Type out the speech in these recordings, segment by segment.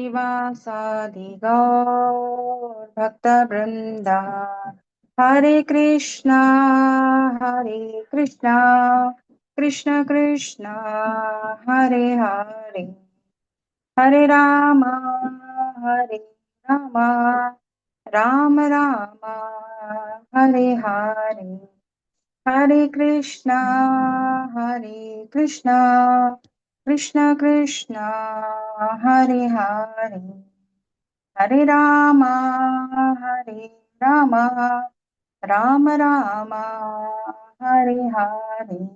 Srivasadi Gaur Bhakta Vrinda. Hare Krishna, Krishna Krishna, Hare Hare, Hare Rama, Rama Rama, Hare Hare, Hare Krishna, Krishna Krishna, Hare Hare, Hare Rama, Rama Rama, Hare Hare.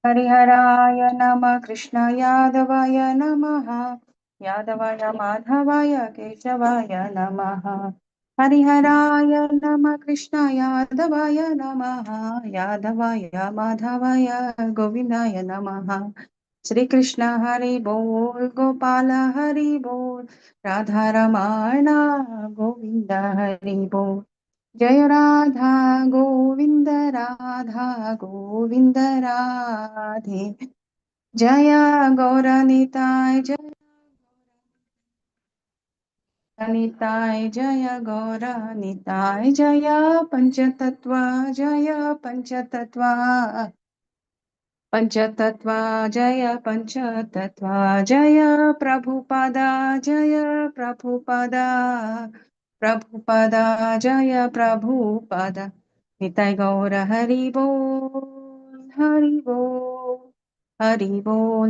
Hariharaya Nama Krishna Yadavaya Namaha Yadavaya Madhavaya Keshavaya Namaha Hariharaya Nama Krishna Yadavaya Namaha Yadavaya Madhavaya Govindaya Namaha Shri Krishna Hari Bol Gopala Hari Bol Radha Ramana Govinda Hari Bol Jaya Radha Govinda Radha Govinda Radhe Jaya Gauranitai Jaya Gauranitai Jaya Panchatattva Panchatattva Jaya Panchatattva Jaya Prabhupada Prabhupada Jaya Prabhupada Nitai Gaura Hari Bol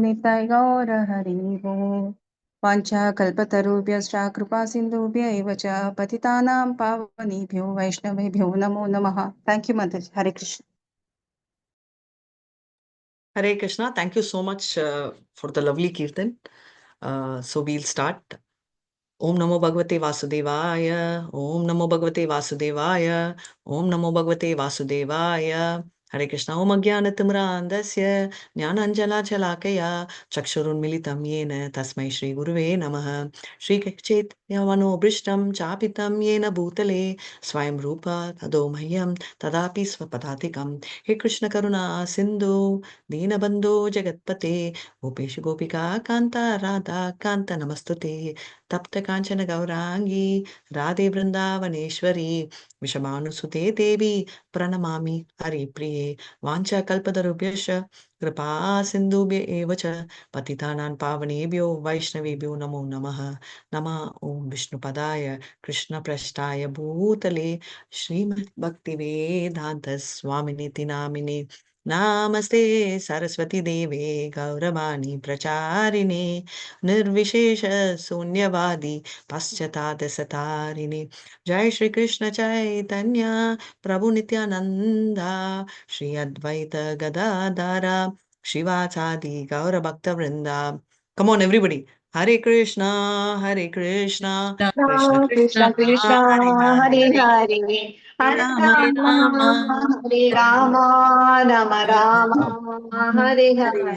Nitai Gaura Hari Bol Pancha Kalpatarubhyascha Kripa Sindhubhya eva cha Patitanam Pavanebhyo Vaishnavebhyo Namo Namaha. Thank you, Mataji. Hare Krishna. Hare Krishna. Thank you so much for the lovely Kirtan. So we'll start. Om Namo Bhagavate Vasudevaya. Om Namo Bhagavate Vasudevaya. Om Namo Bhagavate Vasudevaya. Hare Krishna. Om Ajnanatimrandasya Jnananjala Chakshurunmilitam Yena Tasmai Shri Guruve Namaha. Shri Chaitanyavano Brishtam Chapitam Yena Bhutale Swayam Rupa Tadomayam Tadapi Swapadatikam. He Krishna Karuna Sindhu Dinabandhu Jagatpate Gopesh Gopika Kanta Radha Kanta Namastute Tapta Kanchana Gaurangi Radhe Vrindavaneshwari Vishamanusute Devi Pranamami Hari Priye Vancha Kalpadarubhyasha Kripa Sindhubhya Evacha Patitanan Pavanebhyo Vaishnavebhyo Namo Namaha Nama Om Vishnupadaya Krishna Prashtaya Bhutale Srimad Bhakti Vedanta Swaminiti Namine Namaste Saraswati Deve Gauravani Pracharine Nirvishesha Sunyavadi Paschatad Satarine Jai Shri Krishna Chaitanya Prabhu Nityananda Shri Advaita Gadadara Shivachadi Gaura Bhakta Vrinda. Come on, everybody. Hare Krishna, Krishna Krishna Krishna, Krishna Hare Hare Hare Rama Rama Hare Rama Rama Rama Hare Hare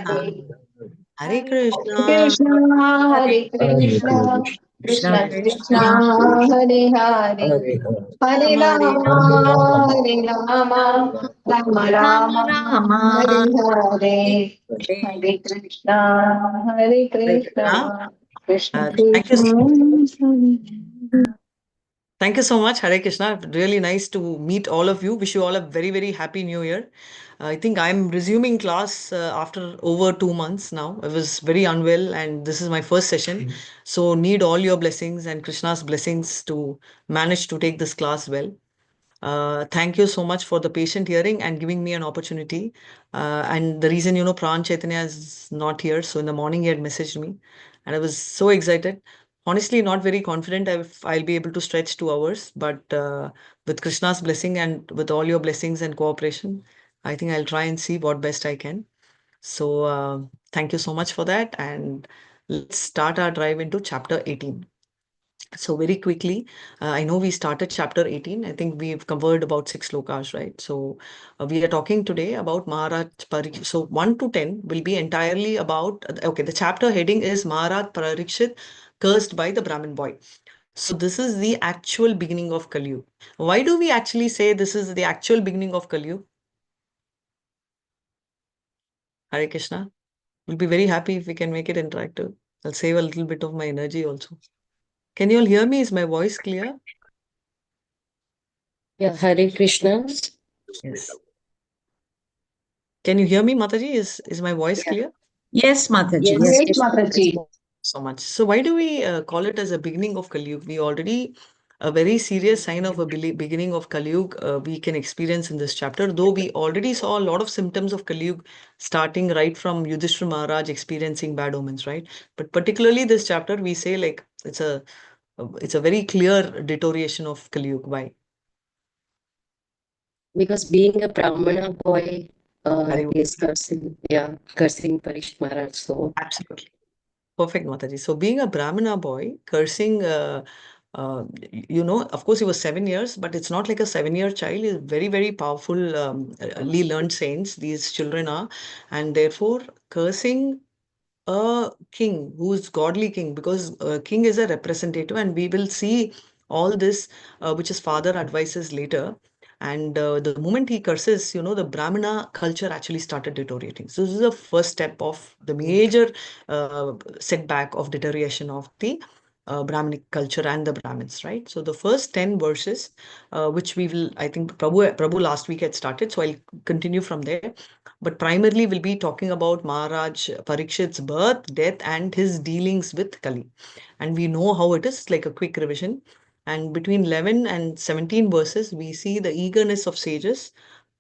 Hare Krishna, Krishna Hare Krishna Krishna Krishna Hare Hare Hare Rama Rama Rama Hare Hare Hare Krishna Krishna Krishna. Thank you so much, Hare Krishna. Really nice to meet all of you. Wish you all a very, very happy new year. I think I'm resuming class after over 2 months now. I was very unwell and this is my first session. So need all your blessings and Krishna's blessings to manage to take this class well. Thank you so much for the patient hearing and giving me an opportunity. And the reason, Pran Chaitanya is not here. So in the morning, he had messaged me and I was so excited. Honestly, not very confident if I'll be able to stretch 2 hours, but with Krishna's blessing and with all your blessings and cooperation, I think I'll try and see what best I can. So thank you so much for that. And let's start our drive into chapter 18. So very quickly, I know we started chapter 18. I think we've covered about 6 slokas, right? So we are talking today about Maharaj Parikshit. So 1 to 10 will be entirely about, okay, the chapter heading is Maharaj Parikshit cursed by the Brahmin boy. So this is the actual beginning of Kali Yuga. Why do we actually say this is the actual beginning of Kali Yuga? Hare Krishna. We'll be very happy if we can make it interactive. I'll save a little bit of my energy also. Can you all hear me? Is my voice clear? Yeah, Hare Krishna. Yes. Can you hear me, Mataji? Is my voice clear? Yes, Mataji. Yes, Yes, Mataji. So much. So why do we call it as a beginning of Kali Yuga? We already a very serious sign of a beginning of Kali Yuga we can experience in this chapter. Though we already saw a lot of symptoms of Kali Yuga starting right from Yudhishthira Maharaj experiencing bad omens, right? But particularly this chapter, we say like it's a very clear deterioration of Kali Yuga. Why? because being a Brahmana boy, Very is cursing Parikshit Maharaj. So absolutely. Perfect, Mataji. So being a Brahmana boy, cursing, of course he was 7 years, but it's not like a 7-year child. He's very, very powerful, learned saints. These children are, and therefore cursing a king who's godly king, because king is a representative, and we will see all this, which his father advises later. And the moment he curses, the Brahmana culture actually started deteriorating. So this is the first step of the major setback of deterioration of the Brahminic culture and the Brahmins, right? So the first 10 verses, which we will, I think Prabhu last week had started, so I'll continue from there. But primarily we'll be talking about Maharaj Parikshit's birth, death, and his dealings with Kali. And we know how it is, like a quick revision. And between 11 and 17 verses, we see the eagerness of sages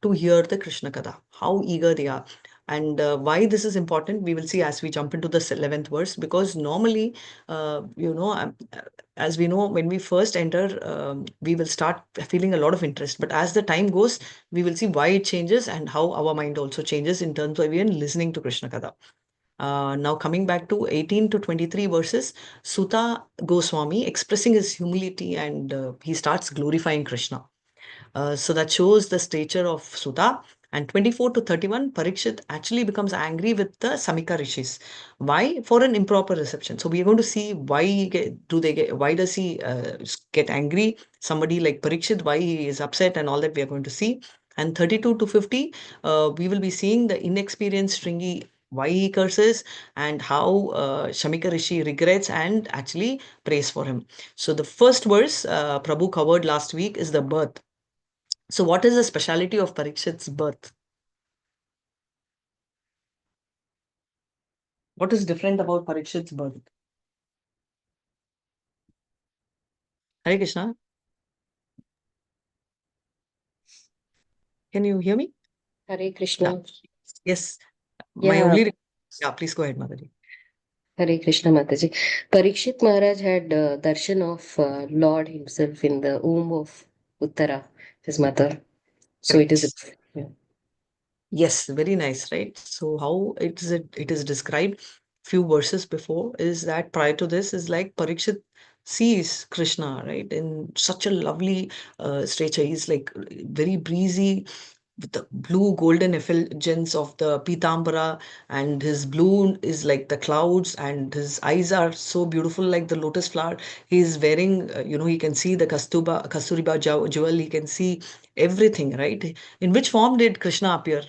to hear the Krishna Katha, how eager they are. And why this is important, we will see as we jump into the 11th verse, because normally, as we know, when we first enter, we will start feeling a lot of interest. But as the time goes, we will see why it changes and how our mind also changes in terms of even listening to Krishna Katha. Now coming back to 18 to 23 verses, Suta Goswami expressing his humility, and he starts glorifying Krishna. So that shows the stature of Suta. And 24 to 31, Parikshit actually becomes angry with the Samika Rishis. Why? For an improper reception. So we are going to see why does he get angry? Somebody like Parikshit, why he is upset and all that we are going to see. And 32 to 50, we will be seeing the inexperienced Stringy, why he curses, and how Shamika Rishi regrets and actually prays for him. So the first verse Prabhu covered last week is the birth. So what is the speciality of Parikshit's birth? What is different about Parikshit's birth? Hare Krishna, can you hear me? Hare Krishna. Yes. My Yeah, only please go ahead, Mataji. Hare Krishna Mataji. Parikshit Maharaj had darshan of Lord himself in the womb of Uttara, his mother. So it is. Correct. Yes, very nice, right? So how it is described few verses before is that prior to this is like Parikshit sees Krishna, right, in such a lovely stature. He's like very breezy with the blue golden effulgence of the Pitambara, and his blue is like the clouds, and his eyes are so beautiful like the lotus flower. He's wearing, he can see the Kasturiba jewel, he can see everything, right? In which form did Krishna appear?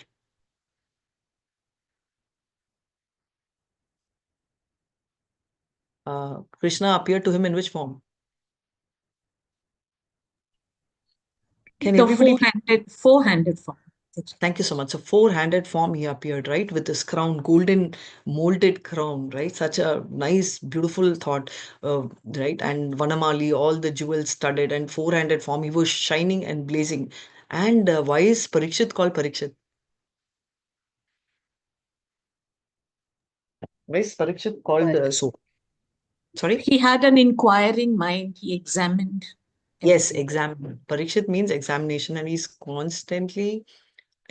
Krishna appeared to him in which form? Can The everybody? four-handed form. Thank you so much. So four-handed form he appeared, right, with this crown, golden molded crown, right? Such a nice, beautiful thought, right? And Vanamali, all the jewels studded, and four-handed form. He was shining and blazing. And why is Parikshit called Parikshit? Why is Parikshit called so? Sorry? He had an inquiring mind. He examined. Yes, exam. Parikshit means examination, and he's constantly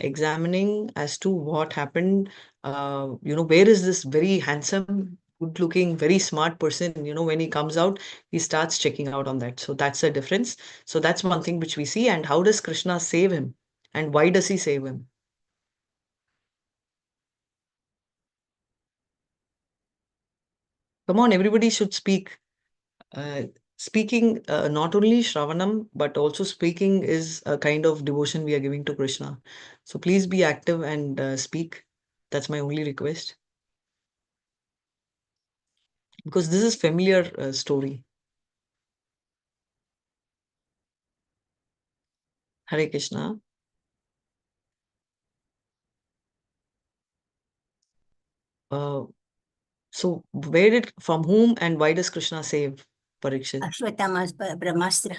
examining as to what happened. Where is this very handsome, good looking, very smart person? When he comes out, he starts checking out on that. So that's the difference. So that's one thing which we see. And how does Krishna save him? And why does he save him? Come on, everybody should speak. Speaking, not only Shravanam, but also speaking is a kind of devotion we are giving to Krishna. So please be active and speak. That's my only request. because this is familiar story. Hare Krishna. So from whom and why does Krishna save Parikshit? Ashwatthama's Brahmastra.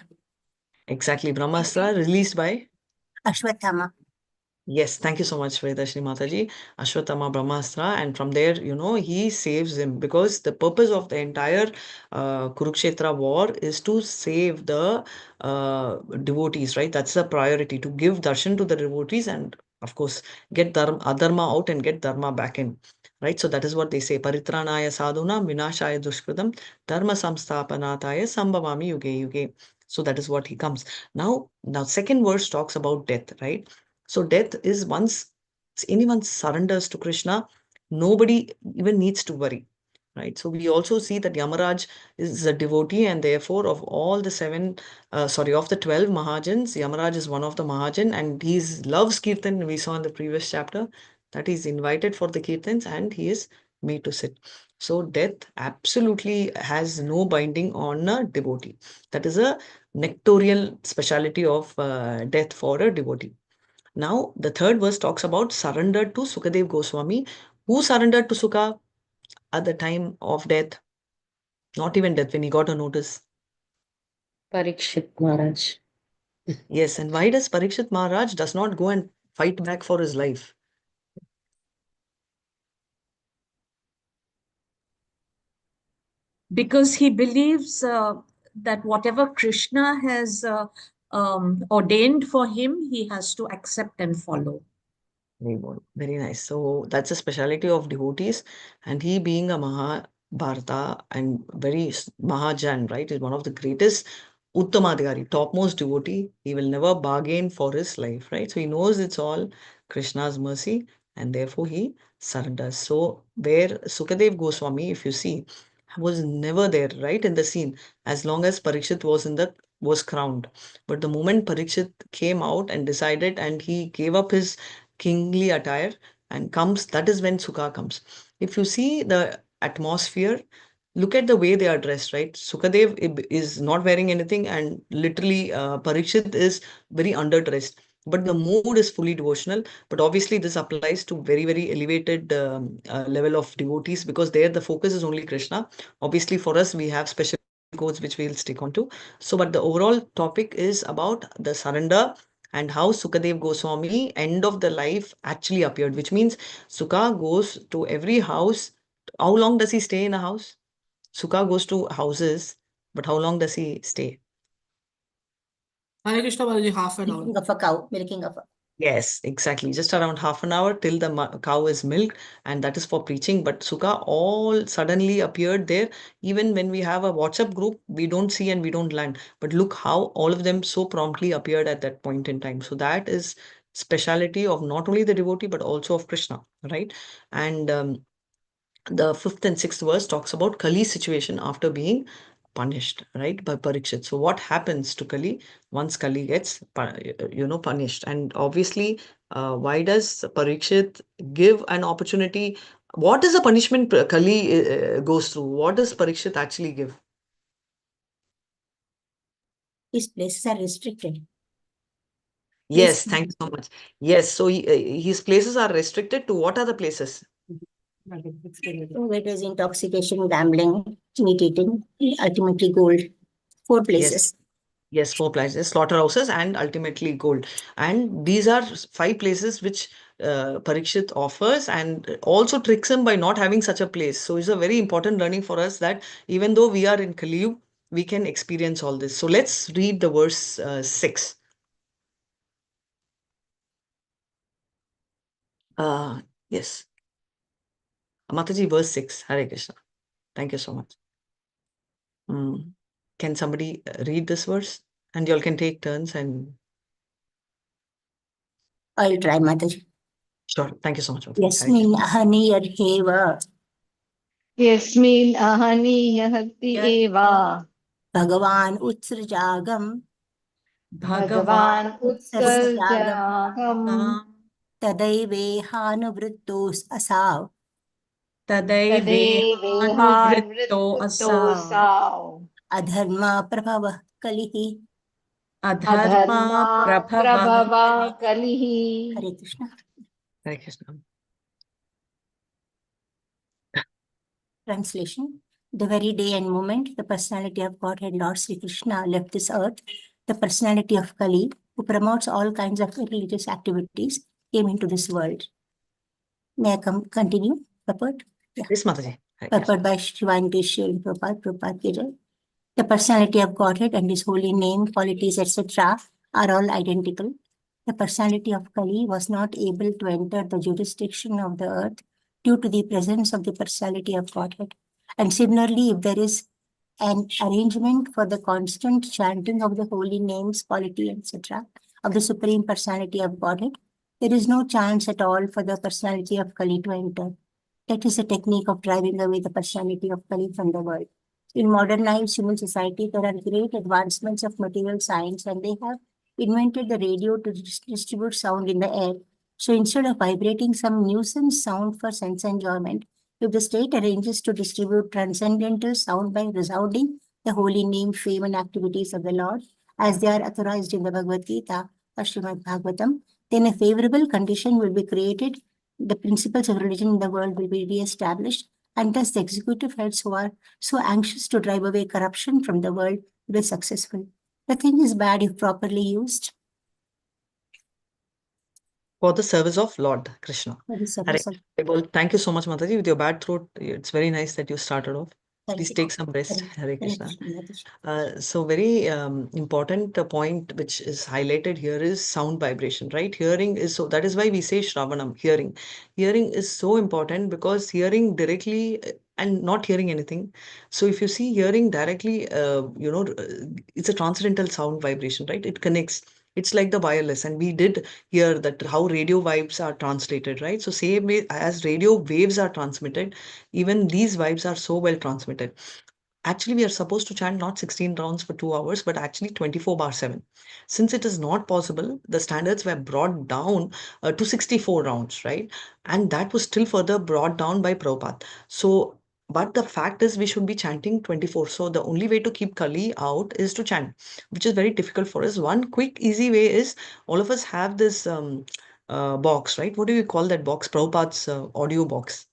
Exactly, Brahmastra released by? Ashwatthama. Yes, thank you so much, Vedashri Mataji. Ashwatthama Brahmastra, and from there, he saves him because the purpose of the entire Kurukshetra war is to save the devotees, right? That's the priority, to give darshan to the devotees and, of course, get adharma out and get dharma back in, right? So that is what they say. Paritranaya sadhuna vinashaya dushkritam dharma samsthapanataya sambhavami yuge yuge. So that is what he comes. Now, second verse talks about death, right? So death is once anyone surrenders to Krishna, nobody even needs to worry, right? So we also see that Yamaraj is a devotee, and therefore of all the of the 12 Mahajans, Yamaraj is one of the Mahajan, and he loves Kirtan. We saw in the previous chapter that he's invited for the Kirtans and he is made to sit. So death absolutely has no binding on a devotee. That is a nectorial speciality of death for a devotee. Now, the third verse talks about surrender to Sukadev Goswami. Who surrendered to Sukha at the time of death? Not even death, when he got a notice. Parikshit Maharaj. Yes, and why does Parikshit Maharaj does not go and fight back for his life? Because he believes that whatever Krishna has ordained for him, he has to accept and follow. Very good. Very nice. So that's a speciality of devotees, and he being a Mahabharata and very Mahajan, right, is one of the greatest Uttamadhikari, topmost devotee. He will never bargain for his life, right? So he knows it's all Krishna's mercy, and therefore he surrenders. So where Sukadev Goswami, if you see, was never there, right, in the scene, as long as Parikshit was crowned. But the moment Parikshit came out and decided, and he gave up his kingly attire and comes, that is when Sukha comes. If you see the atmosphere, look at the way they are dressed, right? Sukadev is not wearing anything, and literally Parikshit is very underdressed. But the mood is fully devotional. But obviously, this applies to very, very elevated level of devotees, because there the focus is only Krishna. Obviously, for us, we have special codes which we'll stick on to. So, but the overall topic is about the surrender and how Sukadev Goswami, end of the life, actually appeared, which means Sukha goes to every house. How long does he stay in a house? Sukha goes to houses, but how long does he stay? Hare Krishna Balaji, half an hour. Milking of a cow, milking of a. Yes, exactly. Just around half an hour till the cow is milked, and that is for preaching. But Sukha all suddenly appeared there. Even when we have a WhatsApp group, we don't see and we don't land. But look how all of them so promptly appeared at that point in time. So that is speciality of not only the devotee but also of Krishna, right? And the fifth and sixth verse talks about Kali's situation after being punished, right, by Parikshit. So what happens to Kali once Kali gets, punished? And obviously, why does Parikshit give an opportunity? What is the punishment Kali goes through? What does Parikshit actually give? His places are restricted. Yes, thank you so much. Yes, so his places are restricted to what are the places? So it is intoxication, gambling, meat eating, ultimately gold. 4 places. Yes, 4 places, slaughterhouses, and ultimately gold. And these are 5 places which Parikshit offers, and also tricks him by not having such a place. So it's a very important learning for us that even though we are in Kali, we can experience all this. So let's read the verse 6. Yes. Mataji, verse 6. Hare Krishna. Thank you so much. Can somebody read this verse? And you all can take turns and... I'll try, Mataji. Sure. Thank you so much, Mataji. Yasmin ahaniyarheva Yasmin ahaniyahati eva Bhagavan utsrajagam Bhagavan utsarjaham tadaivehanuvrittos asav तदैवेहानुवृत्तो तदैवेहानवृत्तोऽसौ adharma प्रभवः कलिः adharma प्रभवः प्रभवा कलिः. Hare Krishna Hare Krishna. Translation. The very day and moment the personality of Godhead Lord Sri Krishna left this earth, the personality of Kali, who promotes all kinds of religious activities, came into this world. May I continue? Purport? Yeah. Yes, Mataji. Hare Purport Krishna. by Shivani Shri Prabhupada ki jai. The personality of Godhead and his holy name, qualities, etc. are all identical. The personality of Kali was not able to enter the jurisdiction of the earth due to the presence of the personality of Godhead. And similarly, if there is an arrangement for the constant chanting of the holy names, quality, etc. of the Supreme Personality of Godhead, there is no chance at all for the personality of Kali to enter. That is a technique of driving away the personality of Kali from the world. In modernized human society, there are great advancements of material science, and they have invented the radio to distribute sound in the air. So instead of vibrating some nuisance sound for sense enjoyment, if the state arranges to distribute transcendental sound by resounding the holy name, fame, and activities of the Lord, as they are authorized in the Bhagavad Gita or Srimad Bhagavatam, then a favorable condition will be created. The principles of religion in the world will be re-established, and thus the executive heads who are so anxious to drive away corruption from the world will be successful. Nothing is bad if properly used. For the service of Lord Krishna. For the Hare service of- Krishna. Well, thank you so much, Mataji. With your bad throat, it's very nice that you started off. Thank Please you. take some rest. Hare- Hare Hare Krishna. Krishna, Hare Krishna. So very important point which is highlighted here is sound vibration, right? Hearing is so, that is why we say Shravanam, hearing. Hearing is so important because hearing directly and not hearing anything. So if you see hearing directly, it's a transcendental sound vibration, right? It connects. It's like the wireless, and we did hear that how radio vibes are translated, right? So same way as radio waves are transmitted, even these vibes are so well transmitted. Actually, we are supposed to chant not 16 rounds for 2 hours, but actually 24/7. Since it is not possible, the standards were brought down to 64 rounds, right? And that was still further brought down by Prabhupada. So, but the fact is we should be chanting 24. So the only way to keep Kali out is to chant, which is very difficult for us. One quick, easy way is all of us have this box, right? What do you call that box? Prabhupada's audio box,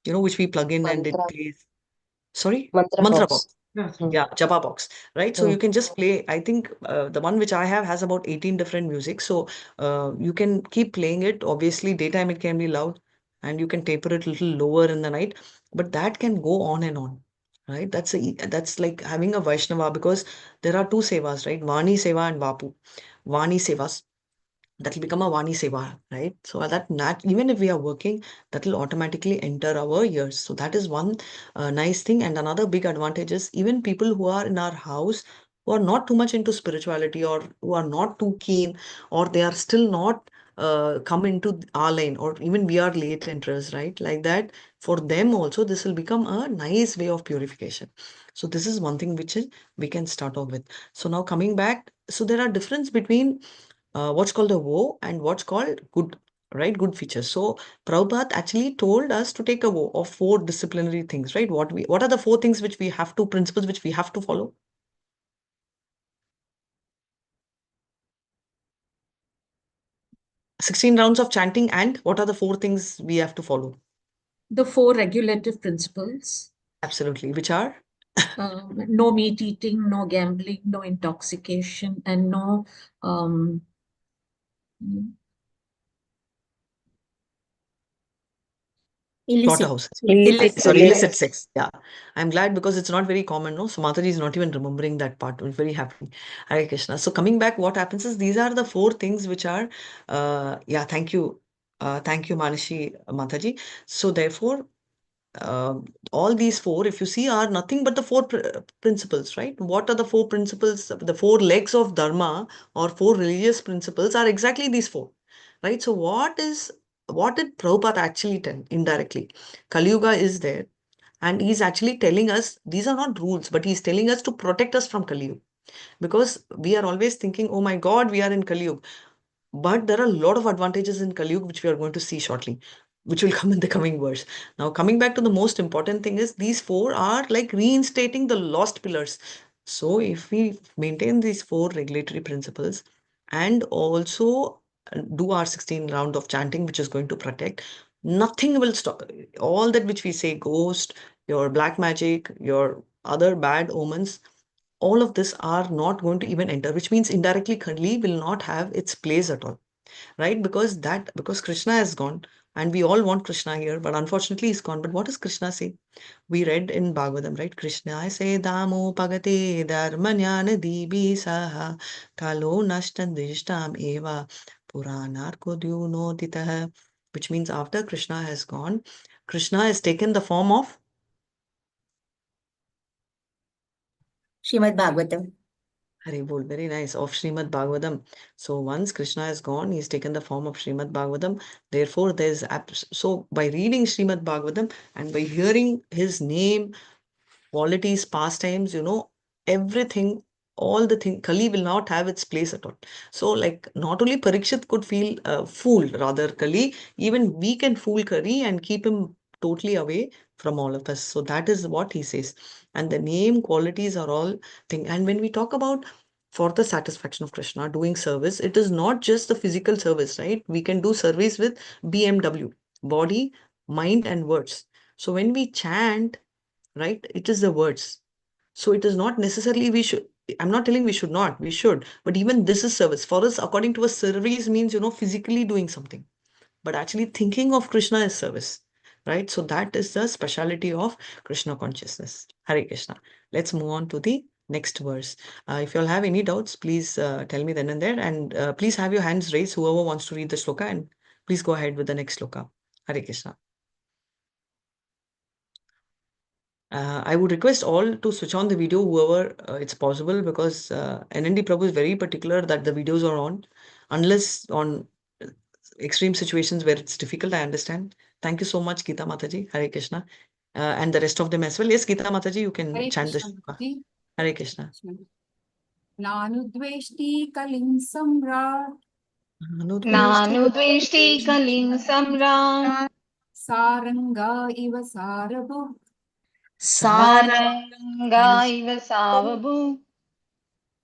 which we plug in and it Mantra, plays. Sorry? mantra Mantra box. box. Hmm. Yeah, Japa box, right? So Hmm. you can just play. I think the one which I have has about 18 different music. So you can keep playing it. Obviously, daytime it can be loud and you can taper it a little lower in the night, but that can go on and on, right? That's like having a Vaishnava because there are two sevas, right? Vani seva and Vapu. Vani sevas, that will become a Vani Seva, right? So even if we are working, that will automatically enter our ears. So that is one nice thing. And another big advantage is even people who are in our house who are not too much into spirituality or who are not too keen or they are still not come into our line or even we are late entrers, right? Like that, for them also, this will become a nice way of purification. So this is one thing which we can start off with. So now coming back, so there are difference between what's called a woe and what's called good, right? Good features. So Prabhupada actually told us to take a vow of 4 disciplinary things, right? What are the 4 things which we have to, principles which we have to follow? "16 rounds of chanting, and what are the 4 things we have to follow?" The 4 regulative principles. Absolutely. Which are? No meat eating, no gambling, no intoxication, and no Illicit. Slaughterhouse. illicit. Sorry, illicit sex. Yeah. I'm glad because it's not very common, no? So Mataji is not even remembering that part. We're very happy. Hare Krishna. So coming back, what happens is these are the 4 things which are, thank you. Thank you, Manishi Mataji. So therefore, all these 4, if you see, are nothing but the 4 principles, right? What are the 4 principles? The 4 legs of Dharma or 4 religious principles are exactly these 4, right? So what did Prabhupada actually tell indirectly? Kali Yuga is there and he's actually telling us these are not rules, but he's telling us to protect us from Kali Yuga. Because we are always thinking, oh my God, we are in Kali Yuga. But there are a lot of advantages in Kali Yuga, which we are going to see shortly. which will come in the coming verse. Now, coming back to the most important thing is these four are like reinstating the lost pillars. So, if we maintain these four regulatory principles and also do our 16 round of chanting, which is going to protect, nothing will stop. All that which we say, ghost, your black magic, your other bad omens, all of this are not going to even enter, which means indirectly Kali will not have its place at all, right? Because Krishna has gone, and we all want Krishna here, but unfortunately he's gone. But what does Krishna say? We read in Bhagavatam, right? Krishna say damo pagate dharmanyana dibi saha kalo nashtandishtam eva puranarko dyunoditah, which means after Krishna has gone, Krishna has taken the form of Srimad Bhagavatam. Hari Bol, very nice, of Srimad Bhagavatam. So once Krishna is gone, he's taken the form of Srimad Bhagavatam. Therefore, so by reading Srimad Bhagavatam and by hearing his name, qualities, pastimes, everything, all the thing, Kali will not have its place at all. So, like, not only Parikshit could feel fooled, rather Kali, even we can fool Kali and keep him totally away from all of us. So that is what he says. And the name qualities are all thing. And when we talk about for the satisfaction of Krishna, doing service, it is not just the physical service, right? We can do service with BMW, body, mind, and words. So when we chant, right, it is the words. So it is not necessarily we should, I'm not telling we should not, we should, but even this is service. For us, according to us, service means, physically doing something, but actually thinking of Krishna is service, right? So that is the speciality of Krishna consciousness. Hare Krishna. Let's move on to the next verse. If you all have any doubts, please tell me then and there, and please have your hands raised, whoever wants to read the shloka, and please go ahead with the next shloka. Hare Krishna. I would request all to switch on the video, whoever it's possible, because NND Prabhu is very particular that the videos are on, unless on extreme situations where it's difficult, I understand. Thank you so much, Gita Mataji. Hare Krishna. And the rest of them as well. Yes, Gita Mataji, you can Hare chant the Krishna, shloka. Bhakti. Hare Krishna. Nanu dveshti kalim samrat Nanu dveshti kalim samrat saranga iva sarabu saranga iva savabu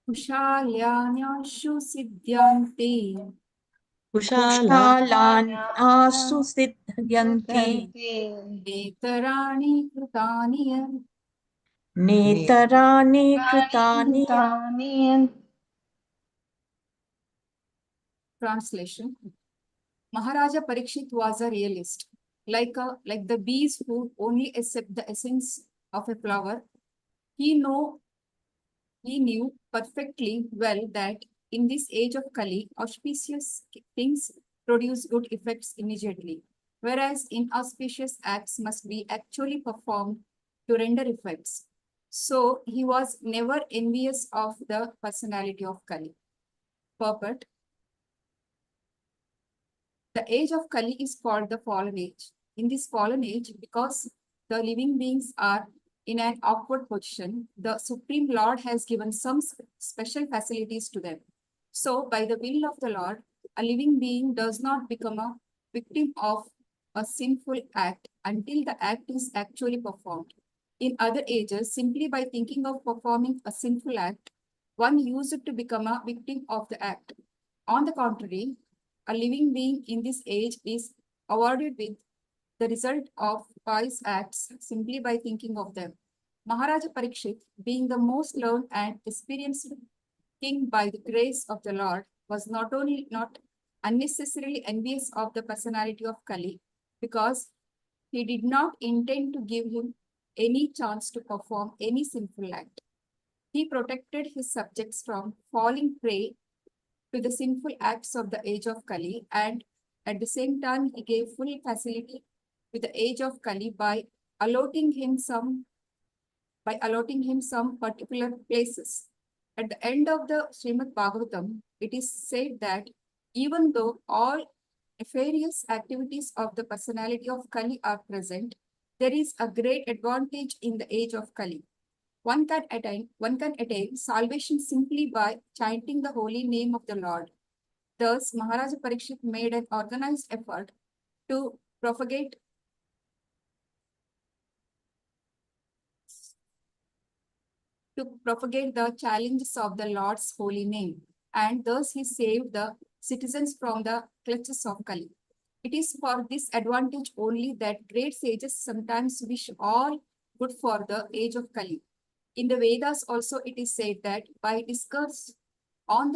kushalyanyashu siddhyanti Kushalanyasu siddhyanti etarani krutani yat. netarani kritani. Translation. Maharaja Parikshit was a realist, like the bees who only accept the essence of a flower. He knew perfectly well that in this age of Kali, auspicious things produce good effects immediately, whereas inauspicious acts must be actually performed to render effects. So he was never envious of the personality of Kali. Purport. The age of Kali is called the fallen age. In this fallen age, because the living beings are in an awkward position, the Supreme Lord has given some special facilities to them. So, by the will of the Lord, a living being does not become a victim of a sinful act until the act is actually performed. In other ages, simply by thinking of performing a sinful act, one used to become a victim of the act. On the contrary, a living being in this age is awarded with the result of pious acts simply by thinking of them. Maharaja Parikshit, being the most learned and experienced king by the grace of the Lord, was not only not unnecessarily envious of the personality of Kali, because he did not intend to give him any chance to perform any sinful act. He protected his subjects from falling prey to the sinful acts of the age of Kali, and at the same time he gave full facility to the age of Kali by allotting him some particular places. At the end of the Srimad Bhagavatam, it is said that even though all nefarious activities of the personality of Kali are present, there is a great advantage in the age of Kali. One can attain salvation simply by chanting the holy name of the Lord. Thus, Maharaja Parikshit made an organized effort to propagate the challenges of the Lord's holy name, and thus he saved the citizens from the clutches of Kali. It is for this advantage only that great sages sometimes wish all good for the age of Kali. In the Vedas also it is said that by discourse on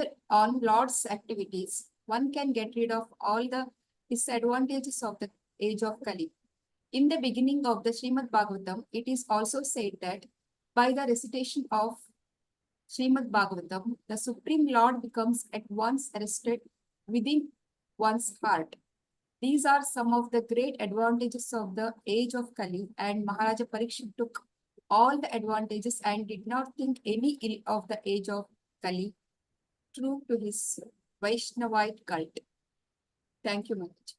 Lord's activities, one can get rid of all the disadvantages of the age of Kali. In the beginning of the Srimad Bhagavatam, it is also said that by the recitation of Srimad Bhagavatam, the Supreme Lord becomes at once arrested within one's heart. These are some of the great advantages of the age of Kali, and Maharaja Parikshit took all the advantages and did not think any ill of the age of Kali, true to his Vaishnavite cult. Thank you, Mataji.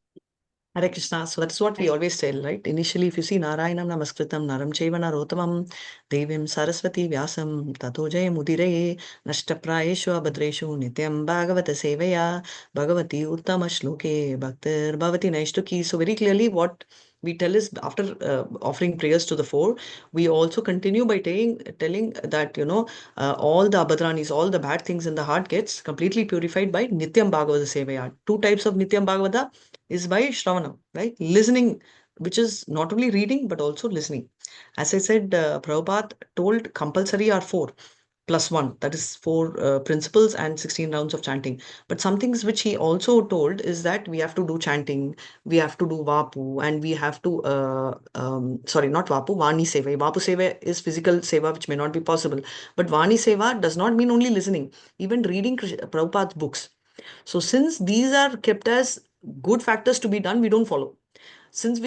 Hare Krishna. So that's what we always tell, right? Initially, if you see Narayanam Namaskritam Naram Chaiva Narotamam Devim Saraswati Vyasam Tato Jayam Udiraye Nashtaprayeshu Abhadreshu Nityam Bhagavata Sevaya Bhagavati Uttama Shloke Bhaktir Bhavati Naishtuki. So very clearly what we tell is after offering prayers to the four, we also continue by telling that, all the abhadranis, all the bad things in the heart gets completely purified by Nityam Bhagavata Sevaya. Two types of Nityam Bhagavata is by Shravanam, right? Listening, which is not only reading, but also listening. As I said, Prabhupada told compulsory are 4 plus 1, that is 4 principles and 16 rounds of chanting. But some things which he also told is that we have to do chanting, we have to do vapu, and we have to, sorry, not vapu, vani seva. Vapu seva is physical seva, which may not be possible. But vani seva does not mean only listening, even reading Prabhupada's books. So since these are kept as good factors to be done, we don't follow. Since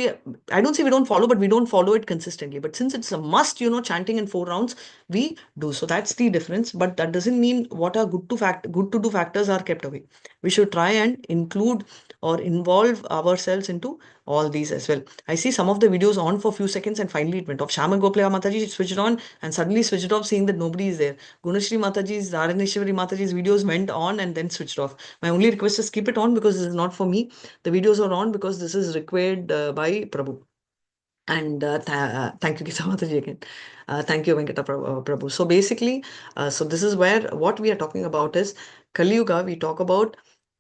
I don't say we don't follow, but we don't follow it consistently. But since it's a must, chanting in 4 rounds, we do. So that's the difference. But that doesn't mean what are good to do factors are kept away. We should try and include or involve ourselves into all these as well. I see some of the videos on for a few seconds and finally it went off. Shama Goplaya Mataji switched on and suddenly switched off, seeing that nobody is there. Gunashri Mataji's, Dharaneshwari Mataji's videos went on and then switched off. My only request is keep it on because this is not for me. The videos are on because this is required by Prabhu. And thank you, Gita Mataji again. Thank you, Venkata Prabhu. So basically, so this is where what we are talking about is Kali Yuga. We talk about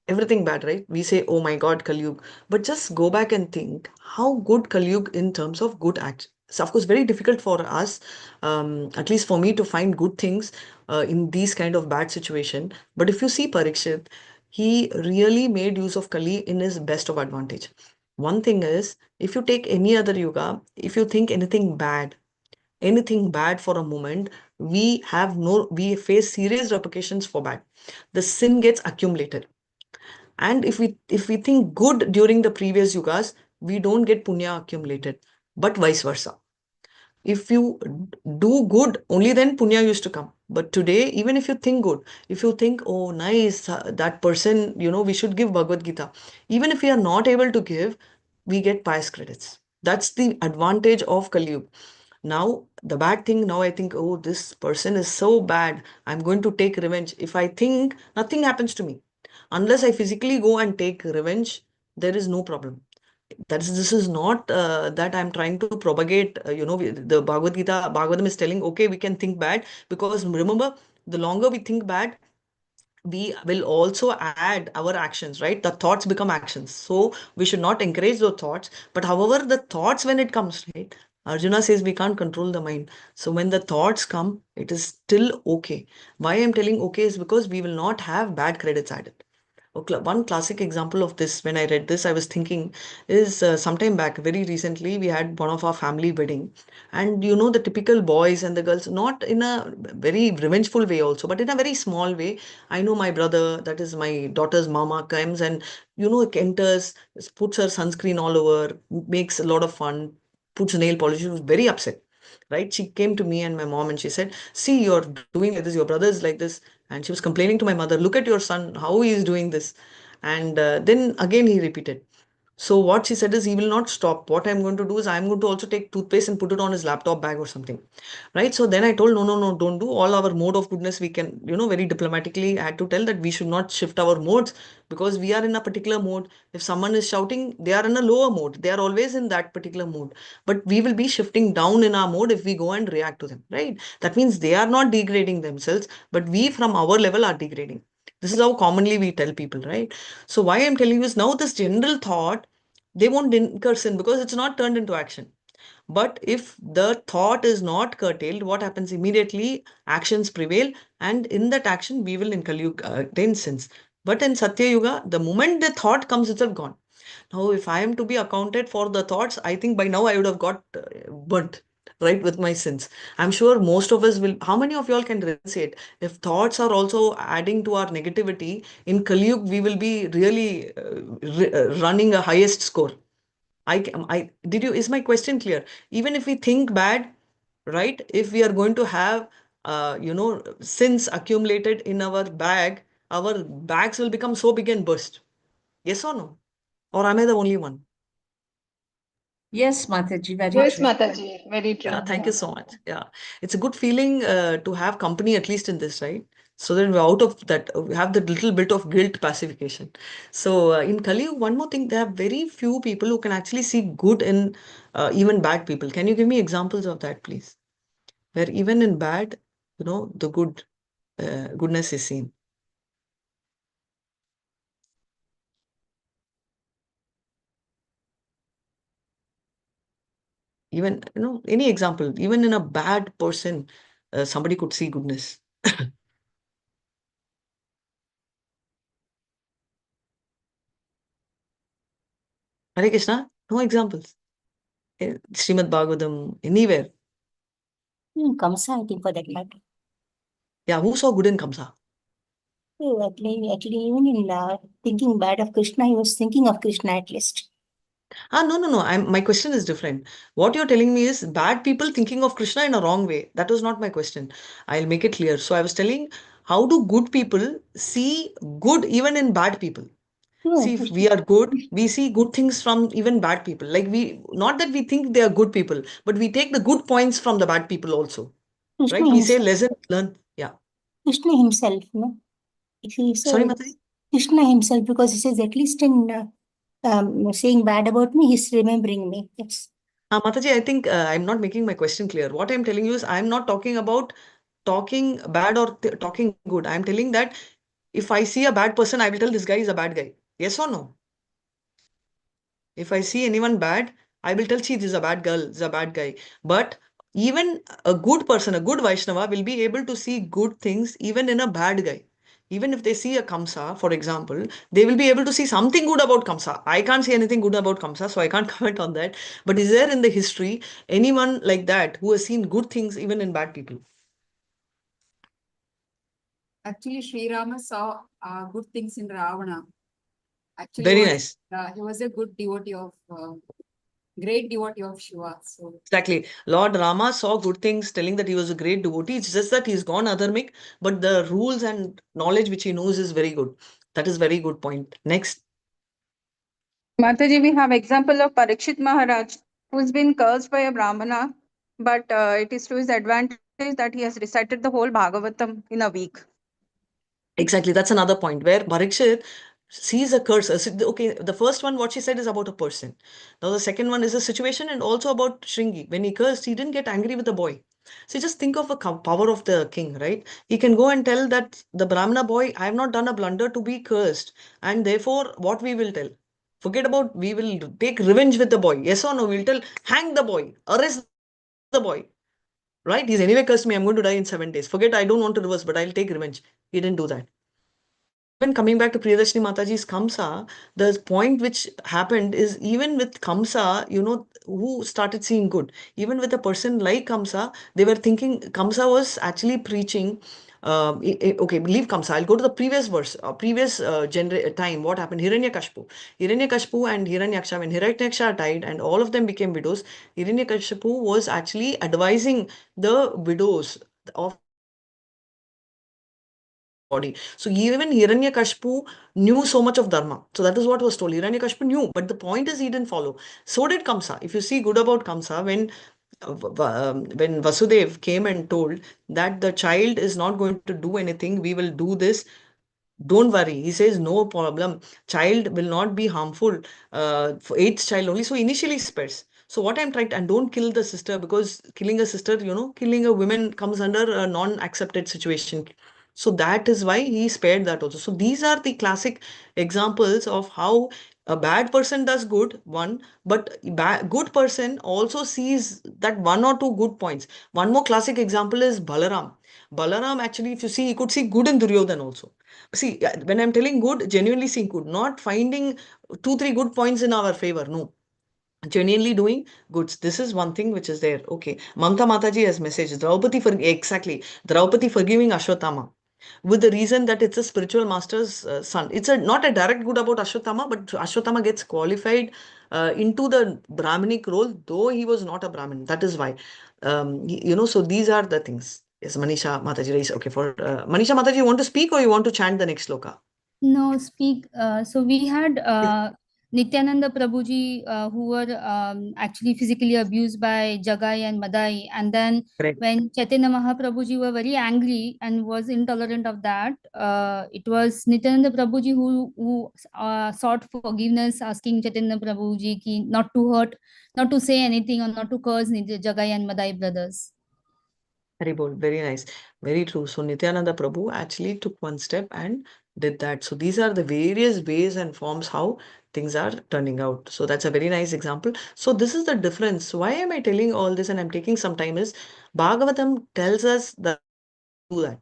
everything bad, right? We say, oh my God, Kali Yuga. But just go back and think how good Kali Yuga in terms of good acts. So of course, very difficult for us, at least for me, to find good things in these kind of bad situation. But if you see Parikshit, he really made use of Kali in his best of advantage. One thing is, if you take any other yuga, if you think anything bad for a moment, we face serious repercussions for bad. The sin gets accumulated. And if we think good during the previous yugas, we don't get punya accumulated, but vice versa. If you do good, only then punya used to come. But today, even if you think good, if you think, oh, nice, that person, we should give Bhagavad Gita. Even if we are not able to give, we get pious credits. That's the advantage of Kali Yuga. Now, the bad thing, now I think, oh, this person is so bad, I'm going to take revenge. If I think, nothing happens to me. Unless I physically go and take revenge, there is no problem. This is not that I'm trying to propagate, the Bhagavad Gita, Bhagavatam is telling, okay, we can think bad, because remember, the longer we think bad, we will also add our actions, right? The thoughts become actions. So we should not encourage those thoughts. But however, the thoughts, when it comes, right? Arjuna says we can't control the mind. So when the thoughts come, it is still okay. Why I'm telling okay is because we will not have bad credits added. One classic example of this, when I read this, I was thinking is sometime back, very recently, we had one of our family wedding. And the typical boys and the girls, not in a very revengeful way also, but in a very small way. I know my brother, that is my daughter's mama, comes and, enters, puts her sunscreen all over, makes a lot of fun, puts nail polish. She was very upset. Right? She came to me and my mom and she said, see, you're doing like this, your brother is like this. And she was complaining to my mother, look at your son, how he is doing this. And then again he repeated, So what she said is he will not stop. What I'm going to do is I'm going to also take toothpaste and put it on his laptop bag or something. Right. So then I told, no, don't do. All our mode of goodness, we can, very diplomatically, I had to tell that we should not shift our modes because we are in a particular mode. If someone is shouting, they are in a lower mode. They are always in that particular mode. But we will be shifting down in our mode if we go and react to them. Right. That means they are not degrading themselves, but we from our level are degrading. This is how commonly we tell people, right? So why I'm telling you is now this general thought, they won't incur sin because it's not turned into action. But if the thought is not curtailed, what happens immediately? Actions prevail, and in that action, we will attain sins. But in Satya Yuga, the moment the thought comes, it's gone. Now, if I am to be accounted for the thoughts, I think by now I would have got burnt, right, with my sins. I'm sure most of us will. How many of y'all can renunciate? If thoughts are also adding to our negativity, in Kali Yuga, we will be really running a highest score. Is my question clear? Even if we think bad, right? If we are going to have, sins accumulated in our bag, our bags will become so big and burst. Yes or no? Or am I the only one? Yes, Mataji, very Yes, true. Mataji, very true. Yeah, thank you so much. Yeah, it's a good feeling to have company at least in this, right? So that we're out of that, we have that little bit of guilt pacification. So in Kali, one more thing, there are very few people who can actually see good in even bad people. Can you give me examples of that, please? Where even in bad, the goodness is seen. Even, any example, even in a bad person, somebody could see goodness. Hare Krishna, no examples. Srimad Bhagavatam, anywhere. Kamsa, I think, for that matter. Yeah, who saw good in Kamsa? Oh, actually, even in thinking bad of Krishna, he was thinking of Krishna at least. No. My question is different. What you're telling me is bad people thinking of Krishna in a wrong way. That was not my question. I'll make it clear. So I was telling, how do good people see good even in bad people? No, See, if we are good, we see good things from even bad people. Like not that we think they are good people, but we take the good points from the bad people also. Krishna Right? We say himself, lesson learn. Yeah. Krishna himself, if he Sorry, says Mataji? Krishna himself, because he says at least in saying bad about me, he's remembering me. Yes. Mataji, I think I'm not making my question clear. What I'm telling you is I'm not talking about talking bad or talking good. I'm telling that if I see a bad person, I will tell this guy is a bad guy. Yes or no? If I see anyone bad, I will tell, see, this is a bad girl, this is a bad guy. But even a good person, a good Vaishnava will be able to see good things even in a bad guy. Even if they see a Kamsa, for example, they will be able to see something good about Kamsa. I can't see anything good about Kamsa, so I can't comment on that. But is there in the history anyone like that who has seen good things even in bad people? Actually, Sri Rama saw good things in Ravana. Actually, Very nice. he was a good devotee of, great devotee of Shiva. So Exactly. Lord Rama saw good things, telling that he was a great devotee. It's just that he's gone adharmic, but the rules and knowledge which he knows is very good. That is very good point. Next. Mataji, we have example of Parikshit Maharaj, who's been cursed by a Brahmana, but it is to his advantage that he has recited the whole Bhagavatam in a week. Exactly. That's another point where Parikshit sees a curse. Okay, the first one, what she said is about a person. Now, the second one is a situation and also about Shringi. When he cursed, he didn't get angry with the boy. So just think of the power of the king, right? He can go and tell that the Brahmana boy, I have not done a blunder to be cursed. And therefore, what we will tell? Forget about, we will take revenge with the boy. Yes or no? We'll tell, hang the boy, arrest the boy. Right? He's anyway cursed me. I'm going to die in 7 days. Forget, I don't want to reverse, but I'll take revenge. He didn't do that. Even coming back to Priyadarshini Mataji's Kamsa, the point which happened is even with Kamsa, who started seeing good. Even with a person like Kamsa, they were thinking Kamsa was actually preaching. Okay, leave Kamsa. I'll go to the previous verse, previous time. What happened? Hiranyakashipu and Hiranyaksha, when Hiranyaksha died and all of them became widows, Hiranyakashipu was actually advising the widows of body. So even Hiranyakashipu knew so much of dharma. So that is what was told. Hiranyakashipu knew, but the point is he didn't follow. So did Kamsa. If you see good about Kamsa, when Vasudev came and told that the child is not going to do anything, we will do this. Don't worry. He says, no problem. Child will not be harmful. For eighth child only. So initially spares. So what I'm trying to, and don't kill the sister, because killing a sister, killing a woman comes under a non-accepted situation. So that is why he spared that also. So these are the classic examples of how a bad person does good, one, but good person also sees that one or two good points. One more classic example is Balaram. Balaram, actually, if you see, he could see good in Duryodhan also. See, when I'm telling good, genuinely seeing good, not finding 2-3 good points in our favor. No. Genuinely doing goods. This is one thing which is there. Okay. Mamta Mataji has messaged. Exactly. Draupadi forgiving Ashwatthama with the reason that it's a spiritual master's son. It's not a direct good about Ashwatthama, but Ashwatthama gets qualified into the Brahminic role, though he was not a Brahmin. That is why. So these are the things. Yes, Manisha Mataji raised. Okay, for Manisha Mataji, you want to speak or you want to chant the next sloka? No, speak. So we had Nityananda Prabhuji who were actually physically abused by Jagai and Madai. And then Correct. when Chaitanya Mahaprabhuji were very angry and was intolerant of that, it was Nityananda Prabhuji who sought forgiveness, asking Chaitanya Prabhuji ki not to hurt, not to say anything or not to curse Jagai and Madai brothers. Very bold, very nice, very true. So Nityananda Prabhu actually took one step and did that. So these are the various ways and forms how things are turning out. So that's a very nice example. So this is the difference. Why am I telling all this and I'm taking some time is Bhagavatam tells us that do that.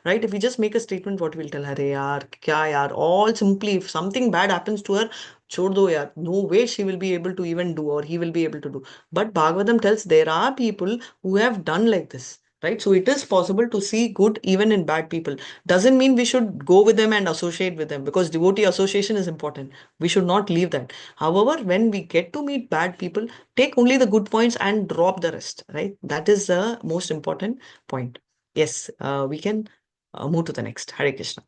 Right? If we just make a statement, what we'll tell her, yaar, kya yaar, all simply, if something bad happens to her, chhod do yaar. No way she will be able to even do or he will be able to do. But Bhagavatam tells there are people who have done like this. Right? So it is possible to see good even in bad people. Doesn't mean we should go with them and associate with them, because devotee association is important. We should not leave that. However, when we get to meet bad people, take only the good points and drop the rest. Right? That is the most important point. Yes, we can move to the next. Hare Krishna.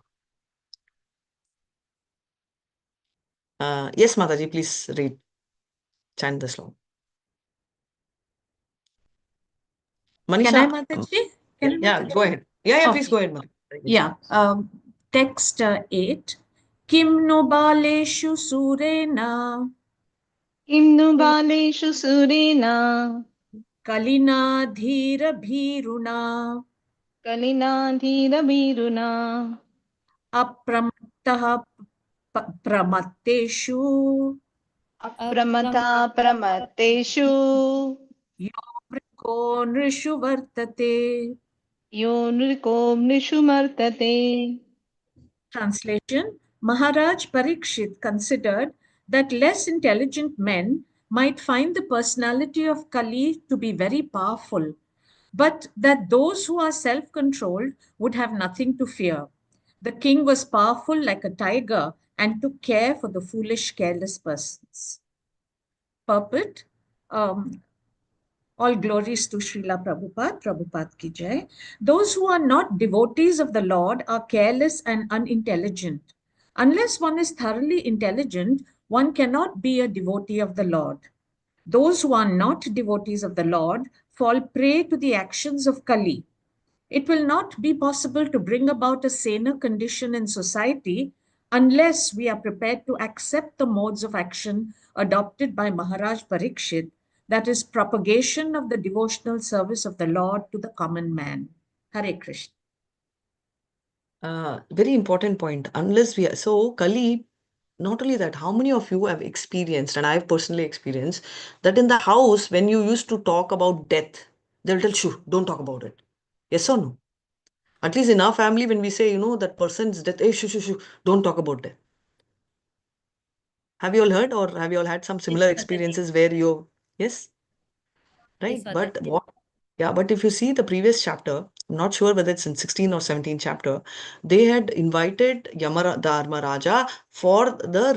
Yes, Mataji, please read, chant the sloka. Manisha. Can I, Mataji? Can I, Yeah, Mataji? go ahead. Yeah, please Okay. go ahead, Mataji. Yeah. Text 8. Kim no baleshu surena Kim nu baleshu surena kalina dhira bhiruna kalina dhira biruna apramattah pramatteshu apramata pramateshu yovriko nrishu vartate. yo nriko nishu martate. Translation: Maharaj Parikshit considered that less intelligent men might find the personality of Kali to be very powerful, but that those who are self-controlled would have nothing to fear. The king was powerful like a tiger and took care for the foolish, careless persons. Purport. All glories to Srila Prabhupada, Prabhupada ki jai. Those who are not devotees of the Lord are careless and unintelligent. Unless one is thoroughly intelligent, one cannot be a devotee of the Lord. Those who are not devotees of the Lord fall prey to the actions of Kali. It will not be possible to bring about a saner condition in society unless we are prepared to accept the modes of action adopted by Maharaj Parikshit, that is, propagation of the devotional service of the Lord to the common man. Hare Krishna. Very important point. Unless we are, so Kali, not only that, how many of you have experienced, and I've personally experienced, that in the house, when you used to talk about death, they'll tell, shoo, don't talk about it. Yes or no? At least in our family, when we say, that person's death, hey, shoo, don't talk about death. Have you all heard, or have you all had some similar experiences where you, yes? Right? Yes, But Mataji. but if you see the previous chapter, I'm not sure whether it's in 16 or 17 chapter, they had invited Dharmaraja for the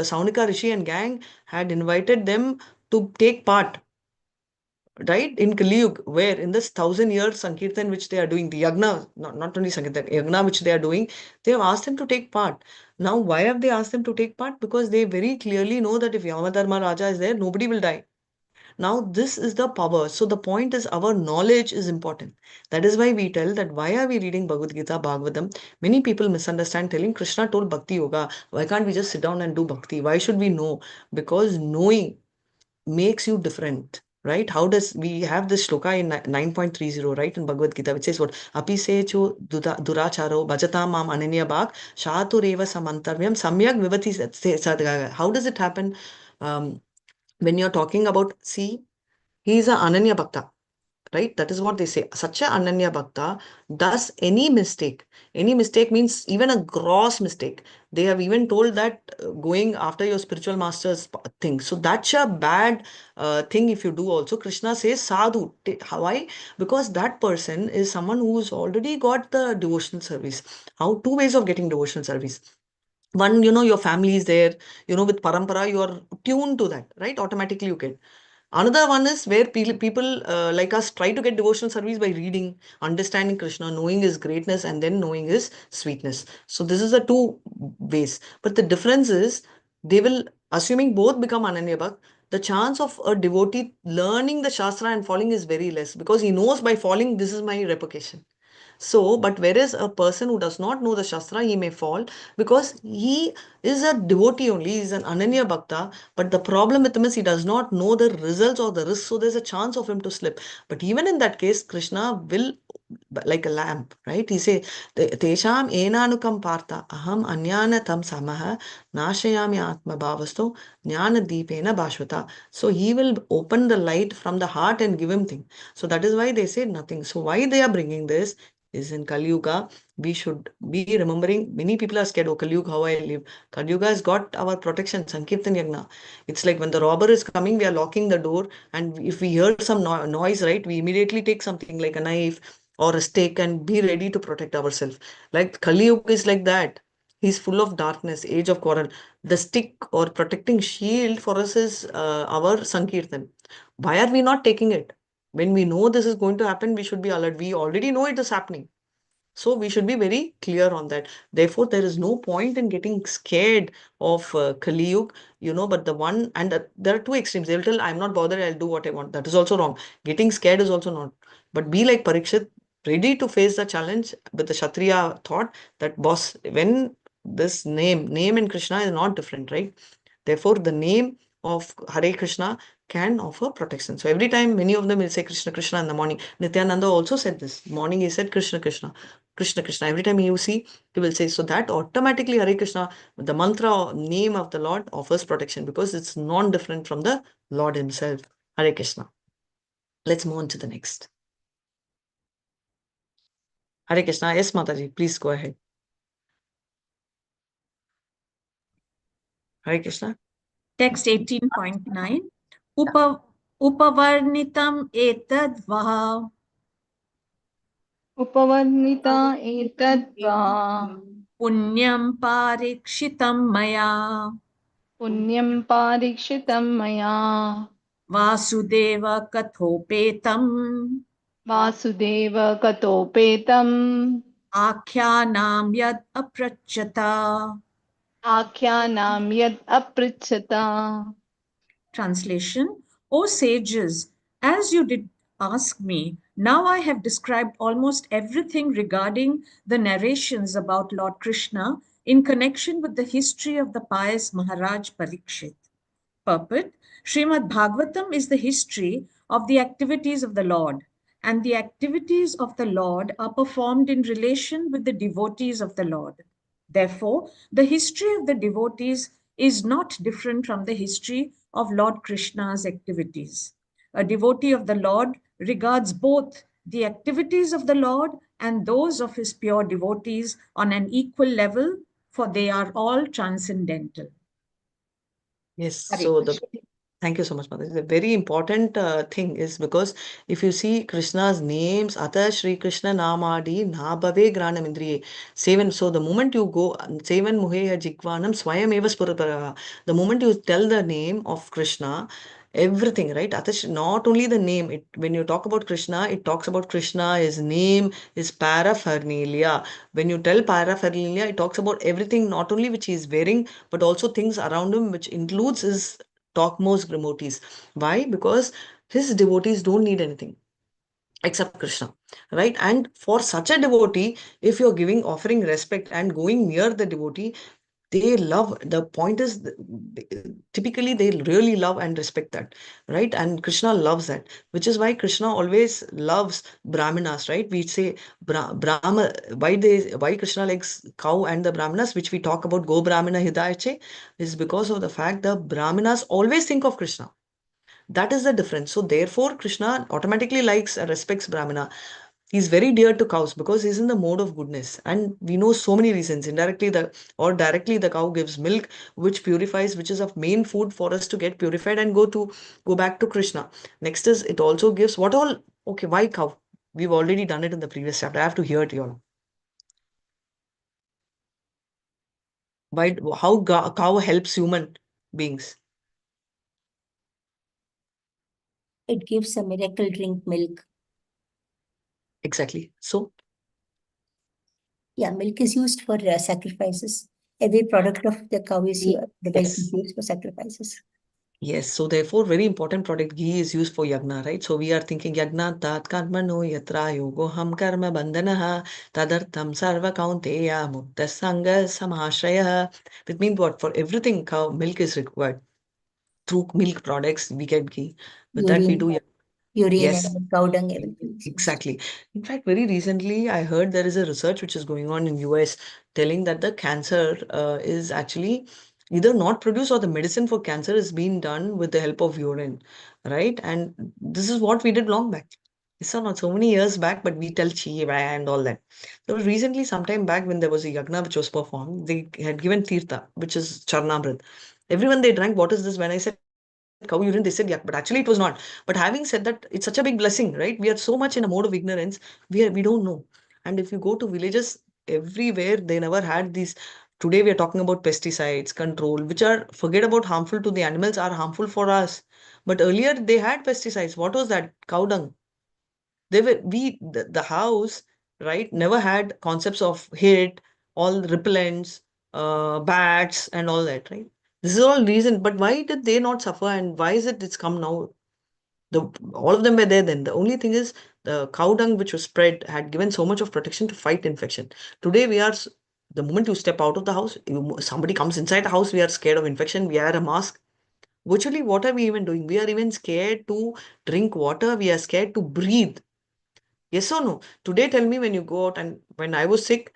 Saunika Rishi and gang had invited them to take part right? In Kali Yuga, where in this 1,000 year Sankirtan which they are doing, the Yagna, not only Sankirtan, Yagna which they are doing, they have asked them to take part. Now, why have they asked them to take part? Because they very clearly know that if Yamadharma Raja is there, nobody will die. Now, this is the power. So the point is our knowledge is important. That is why we tell that why are we reading Bhagavad Gita, Bhagavatam? Many people misunderstand telling Krishna told Bhakti Yoga. Why can't we just sit down and do Bhakti? Why should we know? Because knowing makes you different, right? How does we have this shloka in 9.30, right, in Bhagavad Gita, which says what? Api sechu duracharo bhajatam mam ananya bhak shatureva samantarvyam samyak vivati sadgaga. How does it happen? When you're talking about, see, he is a Ananya Bhakta, right? That is what they say. Such a Ananya Bhakta does any mistake. Any mistake means even a gross mistake. They have even told that going after your spiritual master's thing. So that's a bad thing if you do also. Krishna says sadhu. Why? Because that person is someone who's already got the devotional service. How? Two ways of getting devotional service. One, your family is there, with parampara, you are tuned to that, right? Automatically you get. Another one is where people like us try to get devotional service by reading, understanding Krishna, knowing his greatness, and then knowing his sweetness. So this is the two ways. But the difference is they will, assuming both become Ananya Bhakt, the chance of a devotee learning the Shastra and falling is very less because he knows by falling, this is my revocation. So, but whereas a person who does not know the Shastra, he may fall because he is a devotee only, he is an Ananya Bhakta. But the problem with him is he does not know the results or the risks, so there's a chance of him to slip. But even in that case, Krishna will, like a lamp, right? He say, Tesham enanukam partha aham anyana tam samaha nashayami atma bhavasto jnana deepena bhashvata. So he will open the light from the heart and give him thing. So that is why they say nothing. So why they are bringing this is in Kali Yuga, we should be remembering. Many people are scared, oh, Kali Yuga, how I live. Kali Yuga has got our protection, Sankirtan Yagna. It's like when the robber is coming, we are locking the door, and if we hear some noise, right, we immediately take something like a knife or a stick and be ready to protect ourselves. Like Kali Yuga is like that. He's full of darkness, age of quarrel. The stick or protecting shield for us is our Sankirtan. Why are we not taking it? When we know this is going to happen, we should be alert. We already know it is happening. So we should be very clear on that. Therefore, there is no point in getting scared of Kali Yuga, but the one, and there are two extremes. They will tell, I'm not bothered, I'll do what I want. That is also wrong. Getting scared is also not. But be like Parikshit, ready to face the challenge with the Kshatriya thought that, boss, when this name in Krishna is not different, right? Therefore, the name of Hare Krishna can offer protection. So every time, many of them will say Krishna Krishna in the morning. Nityananda also said this. Morning he said Krishna Krishna, Krishna Krishna. Every time you see, he will say. So that automatically Hare Krishna, the mantra or name of the Lord offers protection because it's non-different from the Lord himself. Hare Krishna. Let's move on to the next. Hare Krishna. Yes, Mataji, please go ahead. Hare Krishna. Text 18.9. Upavarnitam etadva. Upavarnita etadva. Punyam parikshitam maya. Punyam parikshitam maya. Vasudeva kathopetam. Vasudeva katopetam. Akyanam yad aprachata. Akyanam yad aprachata. Translation. O sages, as you did ask me, now I have described almost everything regarding the narrations about Lord Krishna in connection with the history of the pious Maharaj Parikshit. Purport. Srimad Bhagavatam is the history of the activities of the Lord, and the activities of the Lord are performed in relation with the devotees of the Lord. Therefore, the history of the devotees is not different from the history of Lord Krishna's activities. A devotee of the Lord regards both the activities of the Lord and those of his pure devotees on an equal level, for they are all transcendental. Yes, Hare so Krishna. thank you so much, Mother. The very important thing is because if you see Krishna's names, Ata Shri Krishna Namadi Nabhave Granam Indriye, Seven. So the moment you go, Seven Muheya Jigvanam Swayam Eva Spurapara, the moment you tell the name of Krishna, everything, right? Atish, not only the name. When you talk about Krishna, it talks about Krishna, his name, his paraphernalia. When you tell paraphernalia, it talks about everything, not only which he is wearing, but also things around him, which includes his topmost devotees. Why? Because his devotees don't need anything except Krishna, right? And for such a devotee, if you're giving, offering respect and going near the devotee, they love. The point is, typically they really love and respect that, right? And Krishna loves that, which is why Krishna always loves Brahmanas, right? We say Brahma, why Krishna likes cow and the Brahmanas, which we talk about, Go Brahmana Hidayache, is because of the fact the Brahmanas always think of Krishna. That is the difference. So therefore, Krishna automatically likes and respects Brahmana. He's very dear to cows because he's in the mode of goodness. And we know so many reasons. Indirectly, or directly, the cow gives milk, which purifies, which is of main food for us to get purified and go back to Krishna. Next is, it also gives what all. Okay, why cow? We've already done it in the previous chapter. I have to hear it, y'all. Why? How cow helps human beings? It gives a miracle drink, milk. Exactly. So, Yeah, milk is used for sacrifices. Every product of the cow is the milk is used for sacrifices. yes, so therefore, very important product, ghee is used for yagna, right? So we are thinking yagna tat karmano yatra yogo ham karma bandhanaha tadartam sarva kaunteya mukta sanga samashraya. It means what? For everything, cow milk is required. Through milk products, we get ghee. With that, we do. Urine Yes, and cow dung, everything. exactly. In fact, very recently, I heard there is a research which is going on in US telling that the cancer is actually either not produced, or the medicine for cancer is being done with the help of urine, right? And this is what we did long back. It's not so many years back, but we tell chi and all that. So recently, sometime back, when there was a yagna which was performed, they had given tirtha, which is charnamrit. Everyone, they drank. What is this? When I said cow urine, they said yak, but actually it was not. But having said that, it's such a big blessing, right? We are so much in a mode of ignorance, we don't know. And if you go to villages, everywhere they never had these. Today we are talking about pesticides control, which are, forget about harmful to the animals, are harmful for us. But earlier they had pesticides. What was that? Cow dung. They were the house, right, never had concepts of hit, all repellents, bats and all that, right? This is all reason, but why did they not suffer, and why is it's come now? All of them were there then. The only thing is, the cow dung which was spread had given so much of protection to fight infection. Today we are, the moment you step out of the house, somebody comes inside the house, we are scared of infection, we wear a mask. Virtually, what are we even doing? We are even scared to drink water, we are scared to breathe. Yes or no? Today, tell me, when you go out, and when I was sick,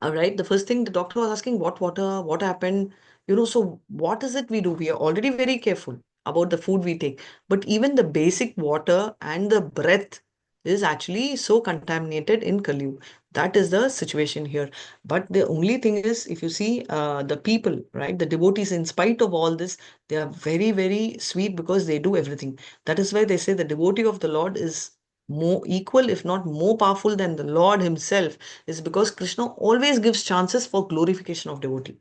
all right, the first thing the doctor was asking, what water, what happened? So what is it we do? We are already very careful about the food we take. But even the basic water and the breath is actually so contaminated in Kali. That is the situation here. But the only thing is, if you see the people, right, the devotees, in spite of all this, they are very, very sweet because they do everything. That is why they say the devotee of the Lord is more equal, if not more powerful than the Lord himself, is because Krishna always gives chances for glorification of devotee.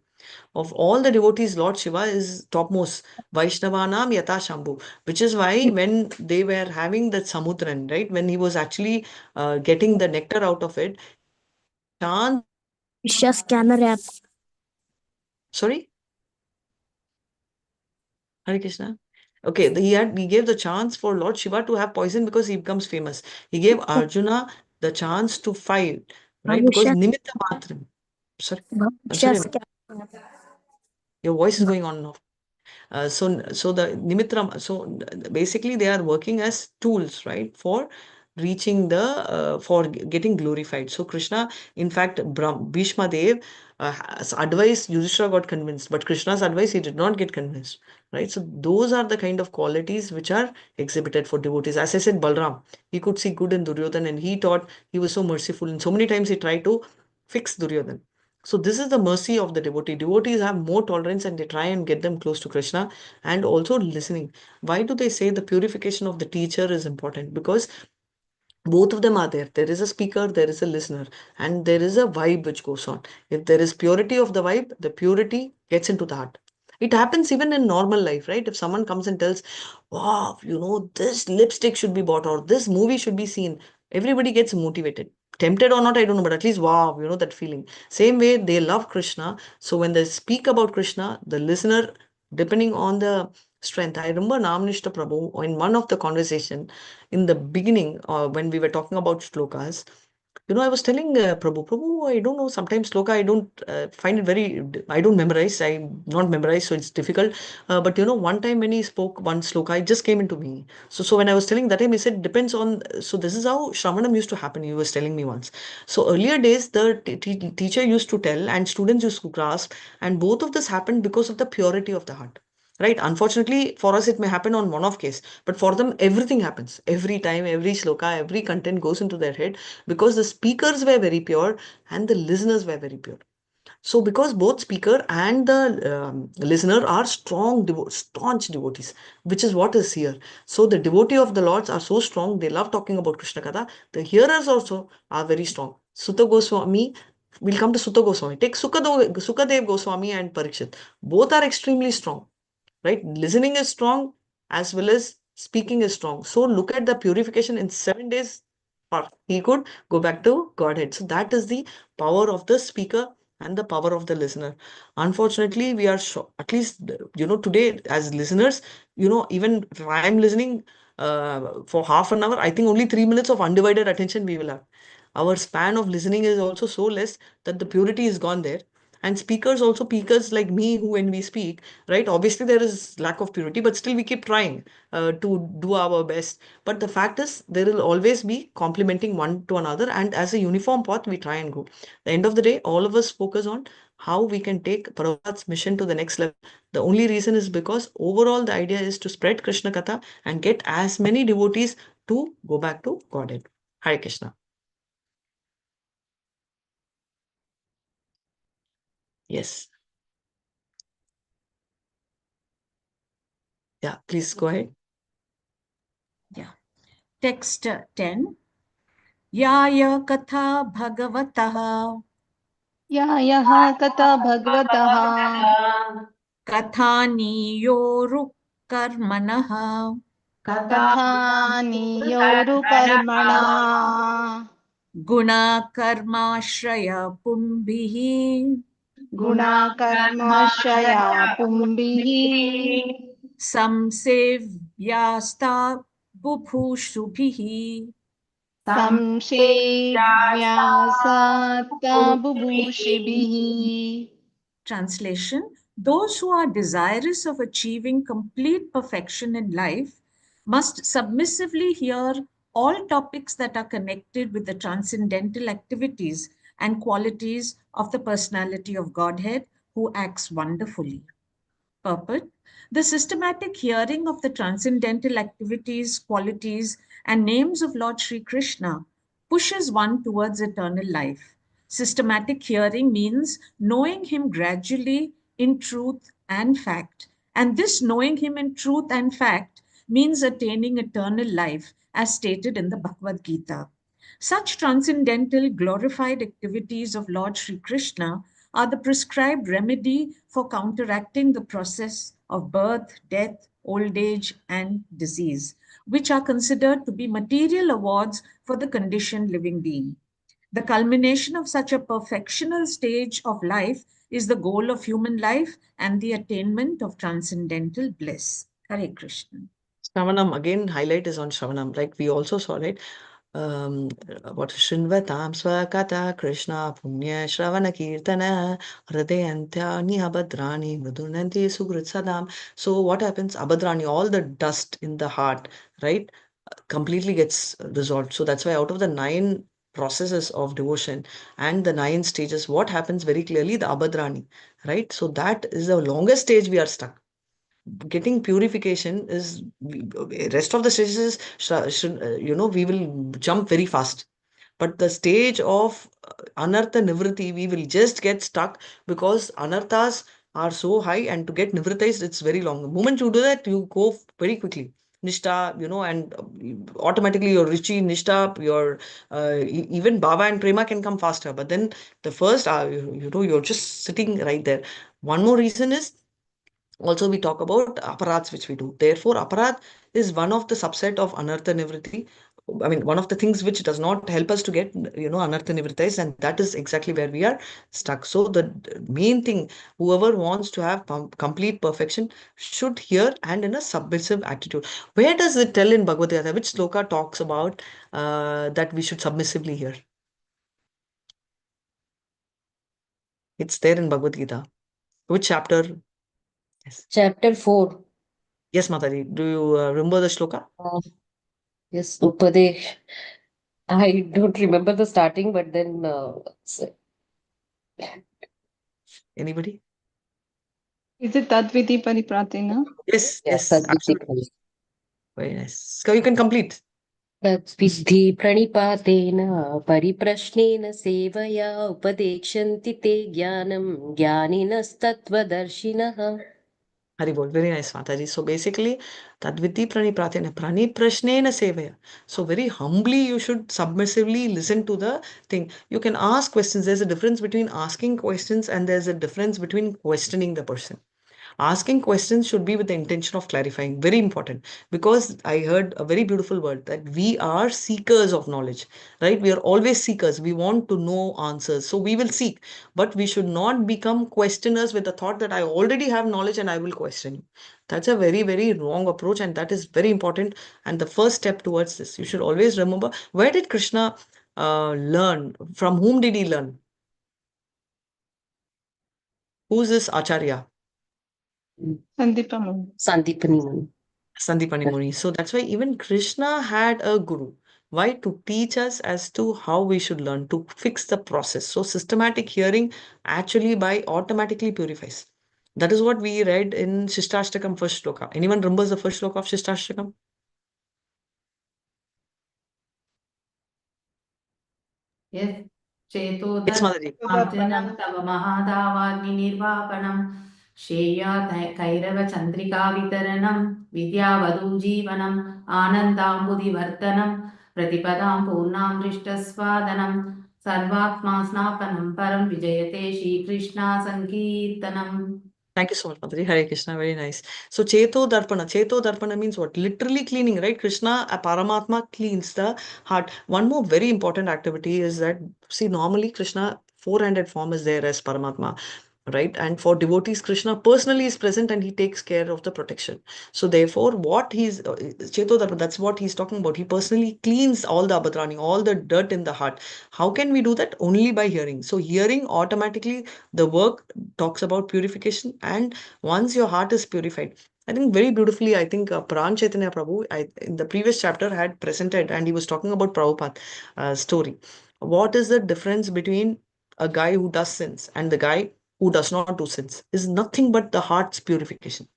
Of all the devotees, Lord Shiva is topmost. Vaishnavanam Yata Shambhu, which is why when they were having that Samudran, right, when he was actually getting the nectar out of it, chance. Scanner app. Sorry? Hare Krishna. Okay, he gave the chance for Lord Shiva to have poison because he becomes famous. He gave Arjuna the chance to fight, right? Because Nimitta Matram. Sorry, I'm sorry. Your voice is going on and off. So the Nimitram, so basically they are working as tools, right, for reaching for getting glorified. So Krishna, in fact, Bhishma Dev advice, Yudhishthira got convinced, but Krishna's advice, he did not get convinced, right? So those are the kind of qualities which are exhibited for devotees. As I said, Balram, he could see good in Duryodhan, and he thought he was so merciful, and so many times he tried to fix Duryodhan. So this is the mercy of the devotee. Devotees have more tolerance, and they try and get them close to Krishna, and also listening. Why do they say the purification of the teacher is important? Because both of them are there. There is a speaker, there is a listener, and there is a vibe which goes on. If there is purity of the vibe, the purity gets into the heart. It happens even in normal life, right? If someone comes and tells, wow, this lipstick should be bought or this movie should be seen, everybody gets motivated. Tempted or not, I don't know, but at least, wow, that feeling. Same way, they love Krishna. So when they speak about Krishna, the listener, depending on the strength. I remember Namnishta Prabhu in one of the conversation in the beginning, when we were talking about shlokas. I was telling Prabhu, I don't know, sometimes sloka, I don't find it I don't memorize. I'm not memorized, so it's difficult. But one time when he spoke one sloka, it just came into me. So when I was telling that time, he said, depends on, so this is how Shravanam used to happen, he was telling me once. So earlier days, the teacher used to tell and students used to grasp, and both of this happened because of the purity of the heart. Right? Unfortunately, for us, it may happen on one-off case, but for them, everything happens. Every time, every sloka, every content goes into their head because the speakers were very pure and the listeners were very pure. So because both speaker and the listener are staunch devotees, which is what is here. So the devotee of the Lords are so strong, they love talking about Krishna Katha. The hearers also are very strong. Sutta Goswami, we'll come to Sutta Goswami. Take Sukadev Goswami and Parikshit. Both are extremely strong, right? Listening is strong as well as speaking is strong. So look at the purification in 7 days. He could go back to Godhead. So that is the power of the speaker and the power of the listener. Unfortunately, we are at least, today as listeners, even if I'm listening for half an hour, I think only 3 minutes of undivided attention we will have. Our span of listening is also so less that the purity is gone there. And speakers also, speakers like me, who when we speak, right, obviously there is lack of purity, but still we keep trying to do our best. But the fact is, there will always be complementing one to another, and as a uniform path, we try and go. At the end of the day, all of us focus on how we can take Prabhupada's mission to the next level. The only reason is because overall the idea is to spread Krishna Katha and get as many devotees to go back to Godhead. Hare Krishna. Yes. Yeah, please go ahead. Yeah. Text 10. Yaya katha bhagavataha या यः कथा भगवतः kathaniyorukarmanaha कथानियोरुकर्मणा gunakarmashraya pumbihi गुणाकर्माश्रया पुंभिः samsevyasta bubhushubhihi. संसेव्यासात्ता बुभूषिभिः. Translation: those who are desirous of achieving complete perfection in life must submissively hear all topics that are connected with the transcendental activities and qualities of the personality of Godhead who acts wonderfully. Purport: the systematic hearing of the transcendental activities, qualities, and names of Lord Sri Krishna pushes one towards eternal life. Systematic hearing means knowing him gradually in truth and fact. And this knowing him in truth and fact means attaining eternal life, as stated in the Bhagavad Gita. Such transcendental, glorified activities of Lord Sri Krishna are the prescribed remedy for counteracting the process of birth, death, old age, and disease, which are considered to be material awards for the conditioned living being. The culmination of such a perfectional stage of life is the goal of human life and the attainment of transcendental bliss. Hare Krishna. Shravanam, again, highlight is on Shravanam. Like we also saw, right? What Shinvatam Swakata Krishna Punya Shravana Kirtana Hridayantyani Abhadrani Mridunanti Sugrit Sadam. So what happens? Abhadrani, all the dust in the heart, right, completely gets resolved. So that's why out of the 9 processes of devotion and the 9 stages, what happens very clearly? The Abhadrani, right? So that is the longest stage we are stuck. Getting purification is, rest of the stages we will jump very fast, but the stage of anartha nivriti, we will just get stuck because anarthas are so high, and to get nivritized, it's very long. The moment you do that, you go very quickly. Nishta, and automatically your Rishi, Nishta, your even Baba and Prema can come faster. But then the first, you're just sitting right there. One more reason is Also, we talk about aparads which we do. Therefore, aparad is one of the subset of anartha nivritti. I mean, one of the things which does not help us to get, anartha nivrittis, and that is exactly where we are stuck. So the main thing, whoever wants to have complete perfection should hear and in a submissive attitude. Where does it tell in Bhagavad Gita? Which sloka talks about that we should submissively hear? It's there in Bhagavad Gita. Which chapter? Yes. Chapter 4. Yes, Mataji. Do you remember the shloka? Yes, Upadesh. I don't remember the starting, but then Anybody? Is it Tadviti Paripratina? Yes, yes, yes, absolutely. Very nice. So you can complete. तद्विद्धि प्रणिपातेन परिप्रश्नेन सेवया उपदेक्षन्ति ते ज्ञानं ज्ञानिनस्तत्त्वदर्शिनः. Haribol, very nice, Mataji. So basically, Tadviti Pranipratena, Praniprashnena Sevaya. So very humbly, you should submissively listen to the thing. You can ask questions. There's a difference between asking questions and there's a difference between questioning the person. Asking questions should be with the intention of clarifying. Very important. Because I heard a very beautiful word that we are seekers of knowledge, right? We are always seekers. We want to know answers. So we will seek, but we should not become questioners with the thought that I already have knowledge and I will question you. That's a very, very wrong approach, and that is very important. And the first step towards this, you should always remember, where did Krishna learn? From whom did he learn? Who's this Acharya? Sandipamani. Sandipani. Sandipani Muni. So that's why even Krishna had a guru. Why? To teach us as to how we should learn, to fix the process. So systematic hearing actually by automatically purifies. That is what we read in Shishtastakam first shloka. Anyone remembers the first shloka of Shishtastakam? Yes. Yes, Chetodat Mataji. Arjanam Tava Mahadavagni Nirvapanam Sheya Kairava Chandrika Vitaranam Vidyavadu Jeevanam Anandambudi Vartanam Pratipadam Purnam Drishtasvadanam Sarvatma Snapanam Param Vijayate Shri Krishna Sankirtanam. Thank you so much, Mataji. Hare Krishna, very nice. So, Cheto Darpana. Cheto Darpana means what? Literally cleaning, right? Krishna, a Paramatma, cleans the heart. One more very important activity is that, see, normally Krishna, four-handed form is there as Paramatma, right? And for devotees, Krishna personally is present and he takes care of the protection. So, therefore, what he's, Cheto Darpana, that's what he's talking about. He personally cleans all the abadrani, all the dirt in the heart. How can we do that? Only by hearing. So, hearing automatically, the work talks about purification, and once your heart is purified, I think very beautifully, I think Pran Chaitanya Prabhu in the previous chapter had presented, and he was talking about Prabhupada story. What is the difference between a guy who does sins and the guy who does not do sins? Is nothing but the heart's purification,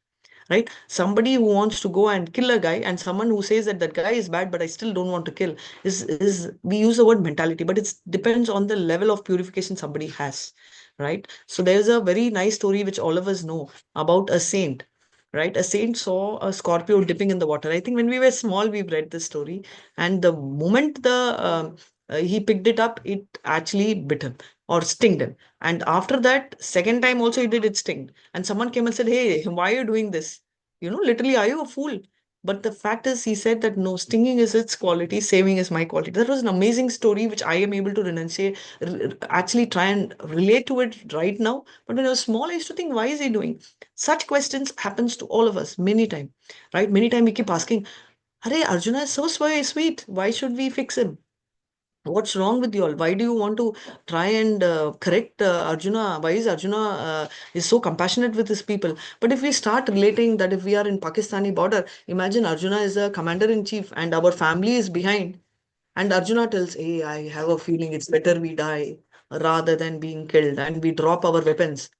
right? Somebody who wants to go and kill a guy and someone who says that that guy is bad but I still don't want to kill, is we use the word mentality, but it depends on the level of purification somebody has, right? So there's a very nice story which all of us know about a saint, right? A saint saw a scorpio dipping in the water. I think when we were small we've read this story, and the moment he picked it up, it actually bit him or stinged him. And after that, second time also he did it sting. And someone came and said, "Hey, why are you doing this? Literally, are you a fool?" But the fact is, he said that no, stinging is its quality, saving is my quality. That was an amazing story, which I am able to renunciate, actually try and relate to it right now. But when I was small, I used to think, why is he doing? Such questions happens to all of us many times, right? Many times we keep asking, "Hare, Arjuna is so sweet. Why should we fix him? What's wrong with you all? Why do you want to try and correct Arjuna? Why is Arjuna is so compassionate with his people?" But if we start relating that, if we are in Pakistani border, imagine Arjuna is a commander in chief and our family is behind, and Arjuna tells, "Hey, I have a feeling it's better we die rather than being killed," and we drop our weapons.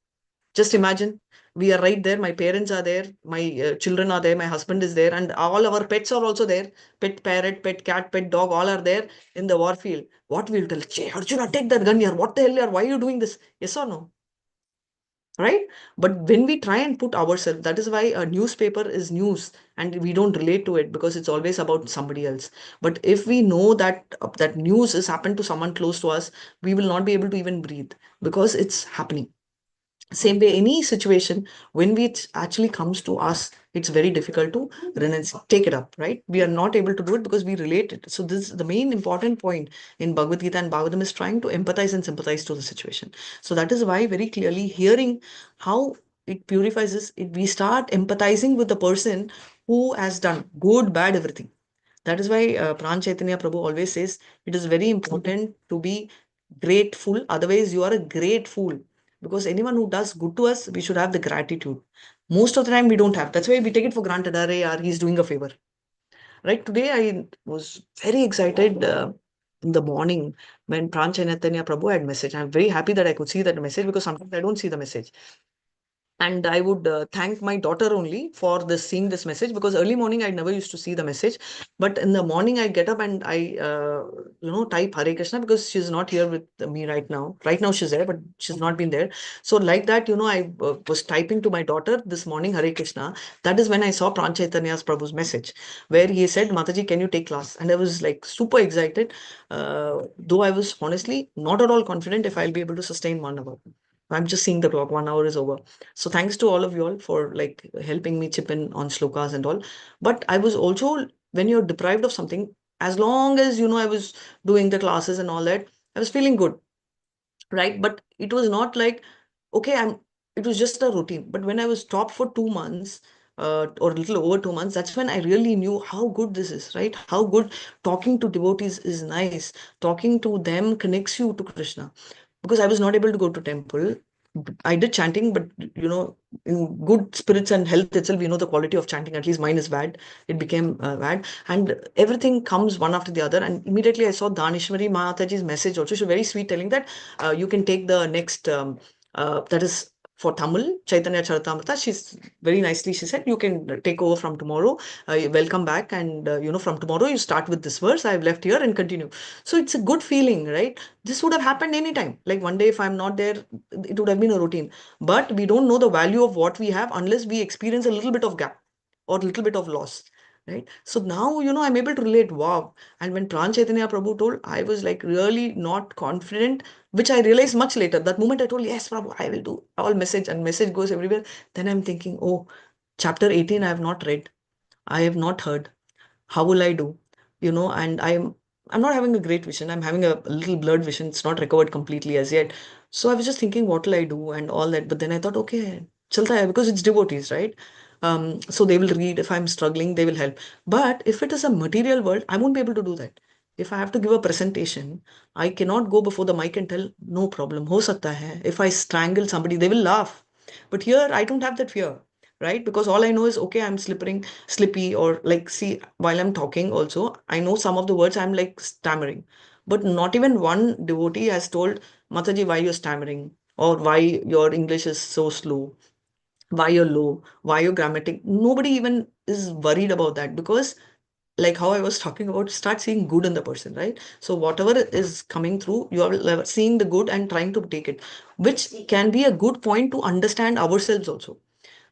Just imagine, we are right there. My parents are there. My children are there. My husband is there. And all our pets are also there. Pet parrot, pet cat, pet dog, all are there in the war field. What will tell? "Hey, Arjuna, take that gun here. What the hell? Why are you doing this?" Yes or no? Right? But when we try and put ourselves, that is why a newspaper is news and we don't relate to it, because it's always about somebody else. But if we know that that news has happened to someone close to us, we will not be able to even breathe because it's happening. Same way, any situation, when it actually comes to us, it's very difficult to renounce, take it up, right? We are not able to do it because we relate it. So this is the main important point in Bhagavad Gita and Bhagavatam, is trying to empathize and sympathize to the situation. So that is why very clearly hearing how it purifies us, we start empathizing with the person who has done good, bad, everything. That is why Pran Chaitanya Prabhu always says it is very important to be grateful. Otherwise, you are a great fool. Because anyone who does good to us, we should have the gratitude. Most of the time, we don't have. That's why we take it for granted. Arey, yaar, he's doing a favor. Right? Today, I was very excited in the morning when Pran Chaitanya Prabhu had message. I'm very happy that I could see that message, because sometimes I don't see the message. And I would thank my daughter only for seeing this message, because early morning I never used to see the message. But in the morning I get up and I, type Hare Krishna, because she's not here with me right now. Right now she's there, but she's not been there. So like that, I was typing to my daughter this morning Hare Krishna. That is when I saw Pran Chaitanya's Prabhu's message, where he said, Mataji, can you take class? And I was like super excited, though I was honestly not at all confident if I'll be able to sustain 1 hour. I'm just seeing the clock, 1 hour is over. So thanks to all of you all for like helping me chip in on shlokas and all. But I was also, when you're deprived of something, as long as, I was doing the classes and all that, I was feeling good, right? But it was not like, okay, it was just a routine. But when I was stopped for 2 months, or a little over 2 months, that's when I really knew how good this is, right? How good talking to devotees is nice. Talking to them connects you to Krishna. Because I was not able to go to temple. I did chanting, but in good spirits and health itself, the quality of chanting, at least mine is bad. It became bad. And everything comes one after the other. And immediately I saw Danishwari Mataji's message also. She was very sweet, telling that you can take the next, that is for Tamil, Chaitanya Charitamrita. She's very nicely, she said, you can take over from tomorrow. Welcome back. And, from tomorrow, you start with this verse. I've left here and continue. So it's a good feeling, right? This would have happened anytime. Like one day, if I'm not there, it would have been a routine. But we don't know the value of what we have unless we experience a little bit of gap or a little bit of loss, right? So now, I'm able to relate. Wow. And when Pran Chaitanya Prabhu told, I was like really not confident, which I realized much later. That moment I told, yes, Prabhu, I will do all message, and message goes everywhere. Then I'm thinking, oh, chapter 18, I have not read. I have not heard. How will I do? And I'm not having a great vision. I'm having a little blurred vision. It's not recovered completely as yet. So I was just thinking, what will I do and all that. But then I thought, okay, chalta hai, because it's devotees, right? So they will read. If I'm struggling, they will help. But if it is a material world, I won't be able to do that. If I have to give a presentation, I cannot go before the mic and tell, no problem, ho sakta hai. If I strangle somebody, they will laugh. But here, I don't have that fear, right? Because all I know is, okay, I'm slippy, or like, see, while I'm talking also, I know some of the words I'm like stammering. But not even one devotee has told, Mataji, why you're stammering, or why your English is so slow, why you're low, why you're grammatic. Nobody even is worried about that, because like how I was talking about, start seeing good in the person, right? So whatever is coming through, you are seeing the good and trying to take it, which can be a good point to understand ourselves also.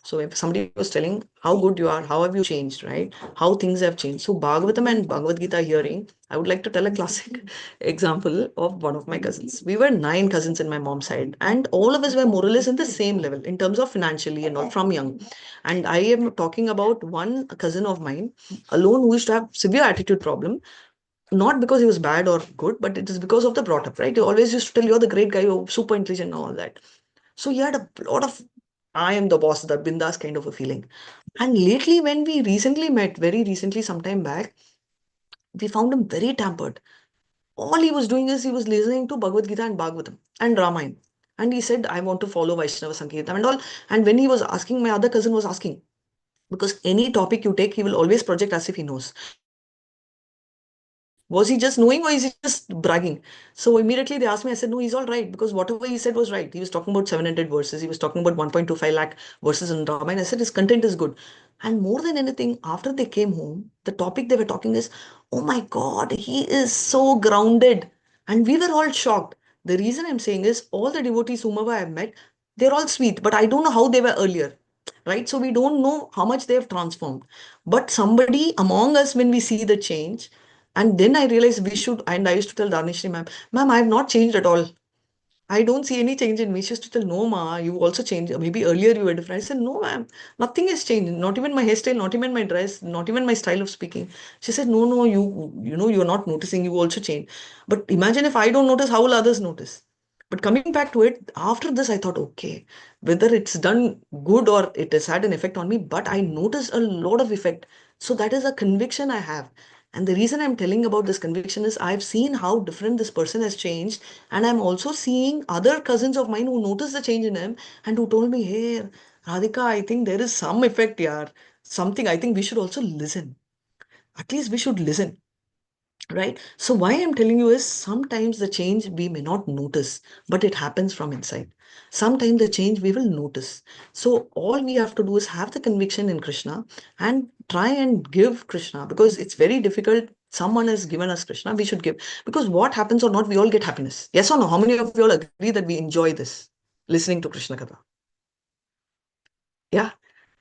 So if somebody was telling how good you are, how have you changed, right? How things have changed. So Bhagavatam and Bhagavad Gita hearing, I would like to tell a classic example of one of my cousins. We were 9 cousins in my mom's side, and all of us were more or less in the same level in terms of financially and all, from young. And I am talking about one cousin of mine alone who used to have severe attitude problem. Not because he was bad or good, but it is because of the brought up, right? He always used to tell, you're the great guy, you're super intelligent and all that. So he had a lot of, I am the boss, the bindas kind of a feeling. And lately, when we recently met, very recently, sometime back, we found him very tempered. All he was doing is he was listening to Bhagavad Gita and Bhagavatam and Ramayana. And he said, I want to follow Vaishnava Sankirtan and all. And when he was asking, my other cousin was asking, because any topic you take, he will always project as if he knows. Was he just knowing, or is he just bragging? So immediately they asked me, I said, no, he's all right, because whatever he said was right. He was talking about 700 verses. He was talking about 1.25 lakh verses in Ramayana. I said, his content is good. And more than anything, after they came home, the topic they were talking is, oh my God, he is so grounded. And we were all shocked. The reason I'm saying is, all the devotees whomever I've met, they're all sweet, but I don't know how they were earlier, right? So we don't know how much they have transformed. But somebody among us, when we see the change, and then I realized we should, and I used to tell Danishri ma'am, I have not changed at all. I don't see any change in me. She used to tell, no, ma, you also changed. Maybe earlier you were different. I said, no, ma'am, nothing has changed. Not even my hairstyle, not even my dress, not even my style of speaking. She said, no, no, you're not noticing. You also change. But imagine if I don't notice, how will others notice? But coming back to it, after this, I thought, okay, whether it's done good or it has had an effect on me, but I noticed a lot of effect. So that is a conviction I have. And the reason I'm telling about this conviction is I've seen how different this person has changed. And I'm also seeing other cousins of mine who noticed the change in him and who told me, hey, Radhika, I think there is some effect here. Something I think we should also listen. At least we should listen. Right? So why I'm telling you is sometimes the change we may not notice, but it happens from inside. Sometimes the change we will notice. So all we have to do is have the conviction in Krishna and try and give Krishna, because it's very difficult. Someone has given us Krishna, we should give. Because what happens or not, we all get happiness. Yes or no? How many of you all agree that we enjoy this, listening to Krishna Katha? Yeah.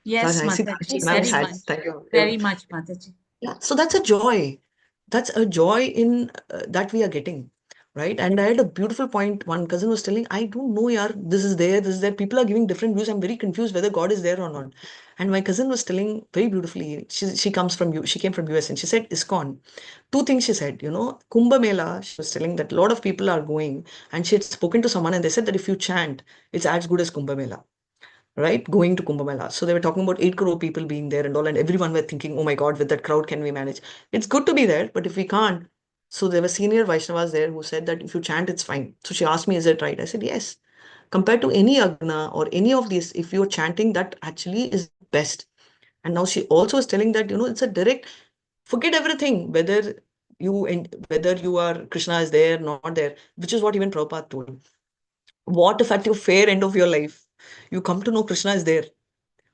Yes, I see Mataji, ma'am very has. much. Thank you. Very much, Mataji. Yeah, so that's a joy. That's a joy in that we are getting, right? And I had a beautiful point. One cousin was telling, I don't know, yaar, this is there, this is there. People are giving different views. I'm very confused whether God is there or not. And my cousin was telling very beautifully. She comes from she came from US, and she said, ISKCON. Two things she said, Kumbh Mela. She was telling that a lot of people are going, and she had spoken to someone, and they said that if you chant, it's as good as Kumbh Mela, right? Going to Kumbh Mela. So they were talking about 8 crore people being there and all, and everyone were thinking, oh my God, with that crowd, can we manage? It's good to be there, but if we can't, so there were senior Vaishnavas there who said that if you chant, it's fine. So she asked me, is it right? I said, yes. Compared to any Agna or any of these, if you're chanting, that actually is best. And now she also is telling that, it's a direct, forget everything, whether you are, Krishna is there, not there, which is what even Prabhupada told. What if at your fair end of your life, you come to know Krishna is there?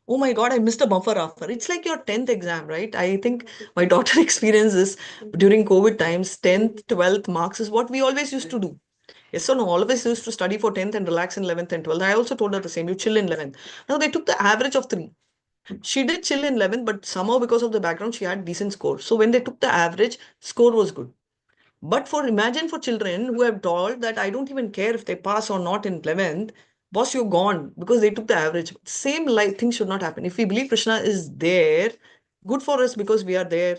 Oh my God, I missed a bumper offer. It's like your 10th exam, right? I think my daughter experiences during COVID times, 10th, 12th marks is what we always used to do. Yes, so no, all of us used to study for 10th and relax in 11th and 12th. I also told her the same, you chill in 11th. Now they took the average of 3. She did chill in 11th, but somehow because of the background, she had decent score. So when they took the average, score was good. But imagine for children who have told that I don't even care if they pass or not in 11th, boss, you're gone because they took the average. Same thing should not happen. If we believe Krishna is there, good for us because we are there.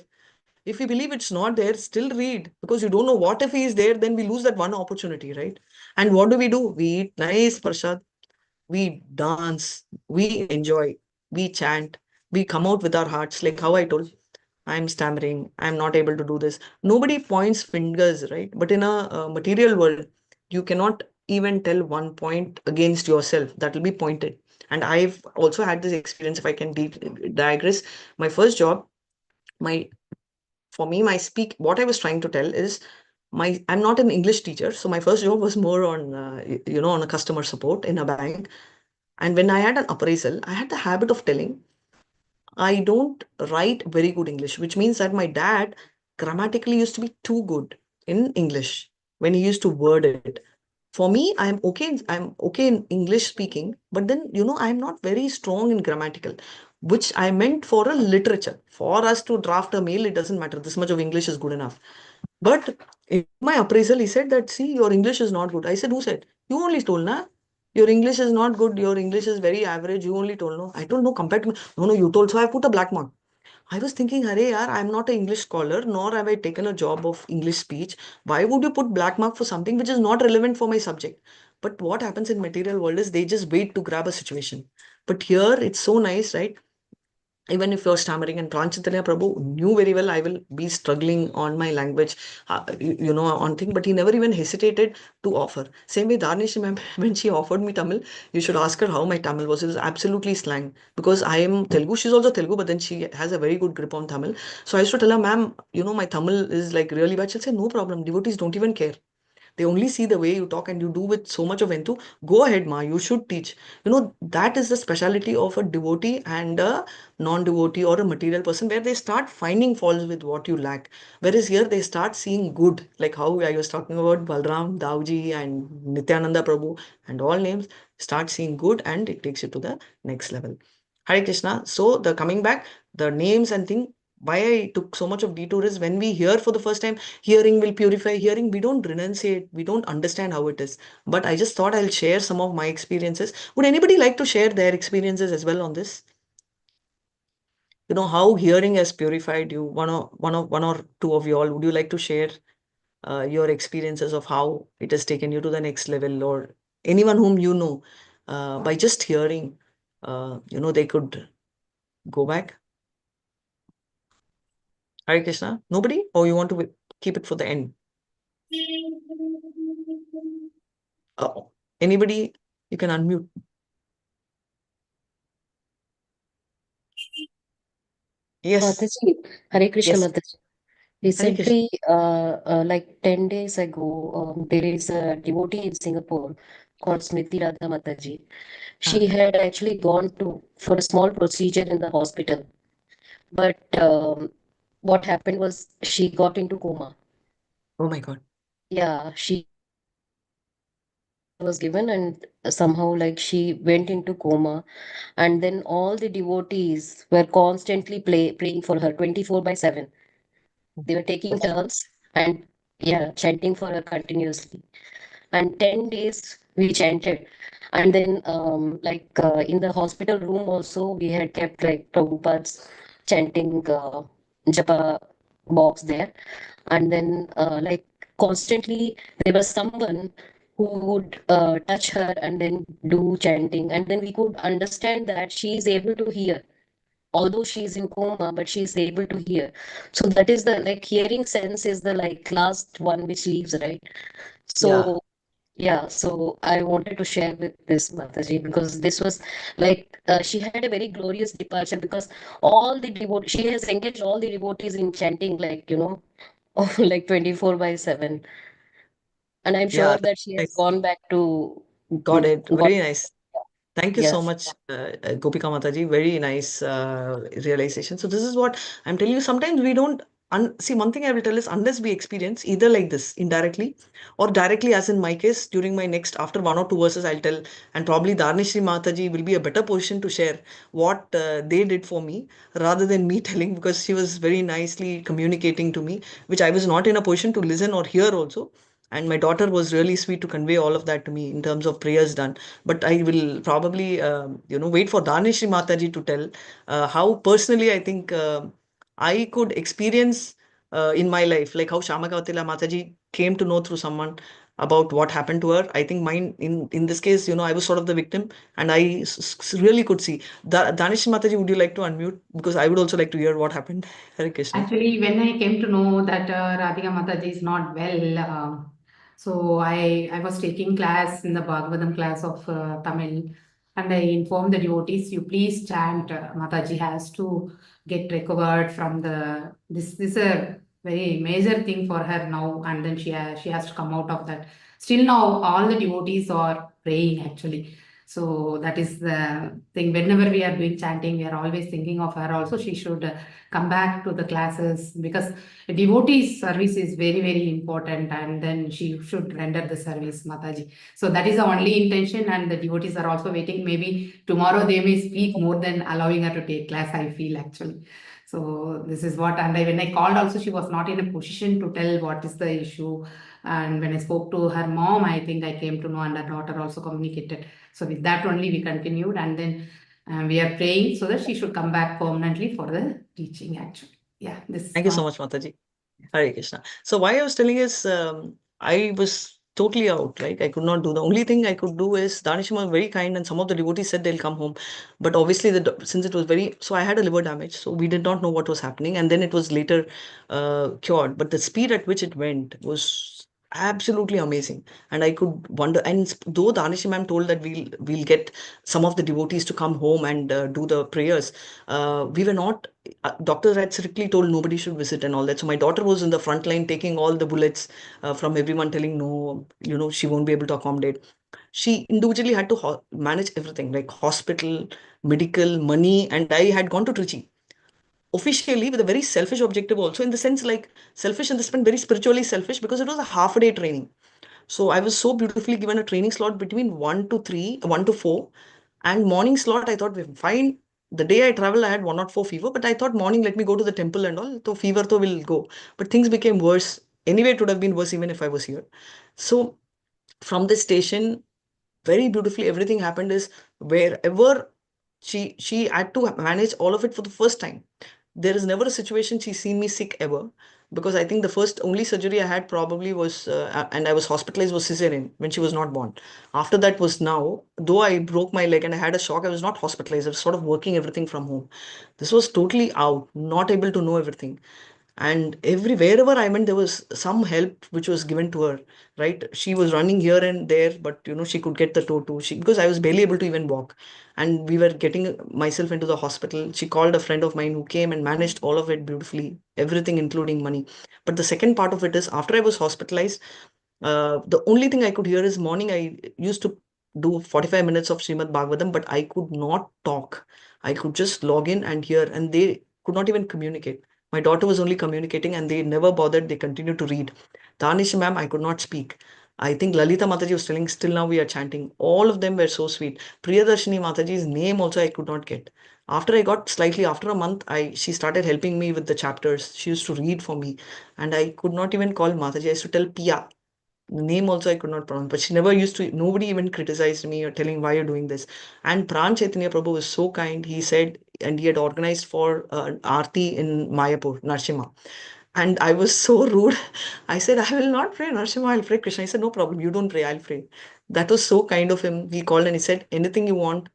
If we believe it's not there, still read, because you don't know what if he is there, then we lose that one opportunity, right? And what do? We eat nice prasad, we dance, we enjoy, we chant, we come out with our hearts, like how I told. I'm stammering, I'm not able to do this. Nobody points fingers, right? But in a material world, you cannot even tell one point against yourself. That will be pointed. And I've also had this experience, if I can digress. My first job, for me, what I was trying to tell is, I'm not an English teacher. So my first job was more on, on a customer support in a bank. And when I had an appraisal, I had the habit of telling, I don't write very good English, which means that my dad grammatically used to be too good in English when he used to word it. For me, I'm okay in English speaking, but then, I'm not very strong in grammatical, which I meant for a literature. For us to draft a mail, it doesn't matter. This much of English is good enough. But in my appraisal, he said that, see, your English is not good. I said, who said? You only told, na? Your English is not good. Your English is very average. You only told, no? I don't know, compared to me. No, no, you told. So I put a black mark. I was thinking, Hare yaar, I'm not an English scholar, nor have I taken a job of English speech. Why would you put black mark for something which is not relevant for my subject? But what happens in material world is they just wait to grab a situation. But here it's so nice, right? Even if you're stammering, and Pranchitanya Prabhu knew very well I will be struggling on my language, on thing, but he never even hesitated to offer. Same way, Dharnish ma'am, when she offered me Tamil, you should ask her how my Tamil was. It was absolutely slang, because I am Telugu. She's also Telugu, but then she has a very good grip on Tamil. So I used to tell her, ma'am, my Tamil is like really bad. She'll say, no problem. Devotees don't even care. They only see the way you talk and you do with so much of enthu. Go ahead, ma, you should teach. That is the speciality of a devotee and a non-devotee or a material person, where they start finding faults with what you lack. Whereas here they start seeing good, like how I was talking about Balram, Dauji and Nityananda Prabhu and all names, start seeing good, and it takes you to the next level. Hare Krishna. So the coming back, the names and thing, why I took so much of detour is when we hear for the first time, hearing will purify, hearing, we don't renunciate, we don't understand how it is. But I just thought I'll share some of my experiences. Would anybody like to share their experiences as well on this? You know, how hearing has purified you. One or two of you all, would you like to share your experiences of how it has taken you to the next level, or anyone whom you know, by just hearing, they could go back? Hare Krishna. Nobody? Or you want to keep it for the end? Anybody? You can unmute. Yes. Mataji, Hare Krishna Yes. Mataji. Hare Krishna. Recently, like 10 days ago, there is a devotee in Singapore called Smriti Radha Mataji. She had actually gone for a small procedure in the hospital. But what happened was she got into coma. Oh my God. Yeah, she was given, and somehow like she went into coma, and then all the devotees were constantly praying for her 24/7. They were taking turns and chanting for her continuously. And 10 days we chanted. And then in the hospital room also we had kept like Prabhupada's chanting japa box there. And then constantly there was someone who would touch her and then do chanting, and then we could understand that she is able to hear, although she's in coma, but she's able to hear. So that is the hearing sense is the last one which leaves, right? So so I wanted to share with this Mataji, because this was she had a very glorious departure, because all the devotees, she has engaged all the devotees in chanting, 24/7. And I'm sure that she has gone back to Got it. Very nice. Thank you so Yes. much, Gopika Mataji. Very nice realization. So this is what I'm telling you. Sometimes we don't see. One thing I will tell is, unless we experience either like this indirectly or directly, as in my case, during my next, after 1 or 2 verses, I'll tell, and probably Dharnishri Mataji will be a better position to share what they did for me rather than me telling, because she was very nicely communicating to me, which I was not in a position to listen or hear also. And my daughter was really sweet to convey all of that to me in terms of prayers done. But I will probably, wait for Dhanishri Mataji to tell how personally I think I could experience in my life, like how Shamakawatila Mataji came to know through someone about what happened to her. I think mine, in this case, I was sort of the victim, and I really could see. Dhanishri Mataji, would you like to unmute? Because I would also like to hear what happened. Hare Krishna. Actually, when I came to know that Radhika Mataji is not well, so I was taking class in the Bhagavatam class of Tamil, and I informed the devotees, you please chant, Mataji has to get recovered from this is a very major thing for her now, and then she has to come out of that. Still now, all the devotees are praying actually. So that is the thing. Whenever we are doing chanting, we are always thinking of her. Also, she should come back to the classes, because devotee service is very, very important, and then she should render the service, Mataji. So that is the only intention, and the devotees are also waiting. Maybe tomorrow they may speak more than allowing her to take class, I feel actually. So this is what, and when I called also, she was not in a position to tell what is the issue. And when I spoke to her mom, I think I came to know, and her daughter also communicated. So with that only we continued, and then we are praying so that she should come back permanently for the teaching actually. Yeah, this. Thank you so much, Mataji. Hare Krishna. So why I was telling is, I was totally out. Like, I could not do. The only thing I could do is, Danishma was very kind, and some of the devotees said they'll come home. But obviously, since it was so I had a liver damage, so we did not know what was happening, and then it was later cured. But the speed at which it went was absolutely amazing, and I could wonder. And though Danishi ma'am told that we'll get some of the devotees to come home and do the prayers, we were not. Doctors had strictly told nobody should visit and all that. So my daughter was in the front line taking all the bullets from everyone, telling no, she won't be able to accommodate. She individually had to manage everything, like hospital, medical, money, and I had gone to Trichy officially with a very selfish objective also, in the sense like selfish in the sense, very spiritually selfish, because it was a half a day training. So I was so beautifully given a training slot between 1 to 3, 1 to 4, and morning slot I thought we're fine. the day I traveled, I had 104 fever, but I thought morning, let me go to the temple and all. So fever to will go. But things became worse. Anyway, it would have been worse even if I was here. So from the station, very beautifully, everything happened is wherever she had to manage all of it for the first time. There is never a situation she's seen me sick ever, because I think the first only surgery I had probably was and I was hospitalized was cesarean when she was not born. After that was now, though I broke my leg and I had a shock, I was not hospitalized. I was sort of working everything from home. This was totally out, not able to know everything. And wherever I went, there was some help which was given to her, right? She was running here and there, but she could get the tow too. Because I was barely able to even walk, and we were getting myself into the hospital. She called a friend of mine who came and managed all of it beautifully, everything including money. But the second part of it is, after I was hospitalized, the only thing I could hear is morning. I used to do 45 minutes of Srimad Bhagavatam, but I could not talk. I could just log in and hear, and they could not even communicate. My daughter was only communicating, and they never bothered. They continued to read. Tanish ma'am, I could not speak. I think Lalita Mataji was telling, still now we are chanting. All of them were so sweet. Priyadarshini Mataji's name also I could not get. After I got slightly, after a month, she started helping me with the chapters. She used to read for me, and I could not even call Mataji. I used to tell Pia. The name also I could not pronounce, but she never used to, nobody even criticized me or telling why you're doing this. And Pran Chaitanya Prabhu was so kind. He said, and he had organized for Aarti in Mayapur, Narsimha. And I was so rude. I said, I will not pray Narsimha, I'll pray Krishna. He said, no problem, you don't pray, I'll pray. That was so kind of him. He called and he said, anything you want,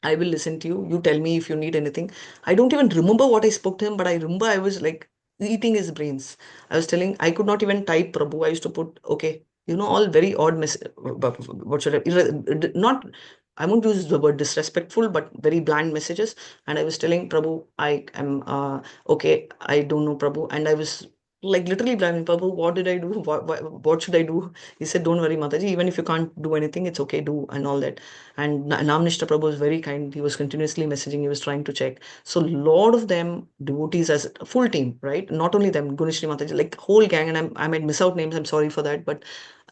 I will listen to you. You tell me if you need anything. I don't even remember what I spoke to him, but I remember I was like eating his brains. I was telling, I could not even type Prabhu. I used to put, okay, all very odd what should I, not, I won't use the word disrespectful, but very bland messages. And I was telling Prabhu, I am, okay, I don't know Prabhu. And I was like literally blaming Prabhu, what did I do? What should I do? He said, don't worry, Mataji, even if you can't do anything, it's okay, do, and all that. And Namnishta Prabhu was very kind. He was continuously messaging. He was trying to check. So a lot of them, devotees as a full team, right? Not only them, Gunishri Mataji, like whole gang. And I might miss out names. I'm sorry for that. But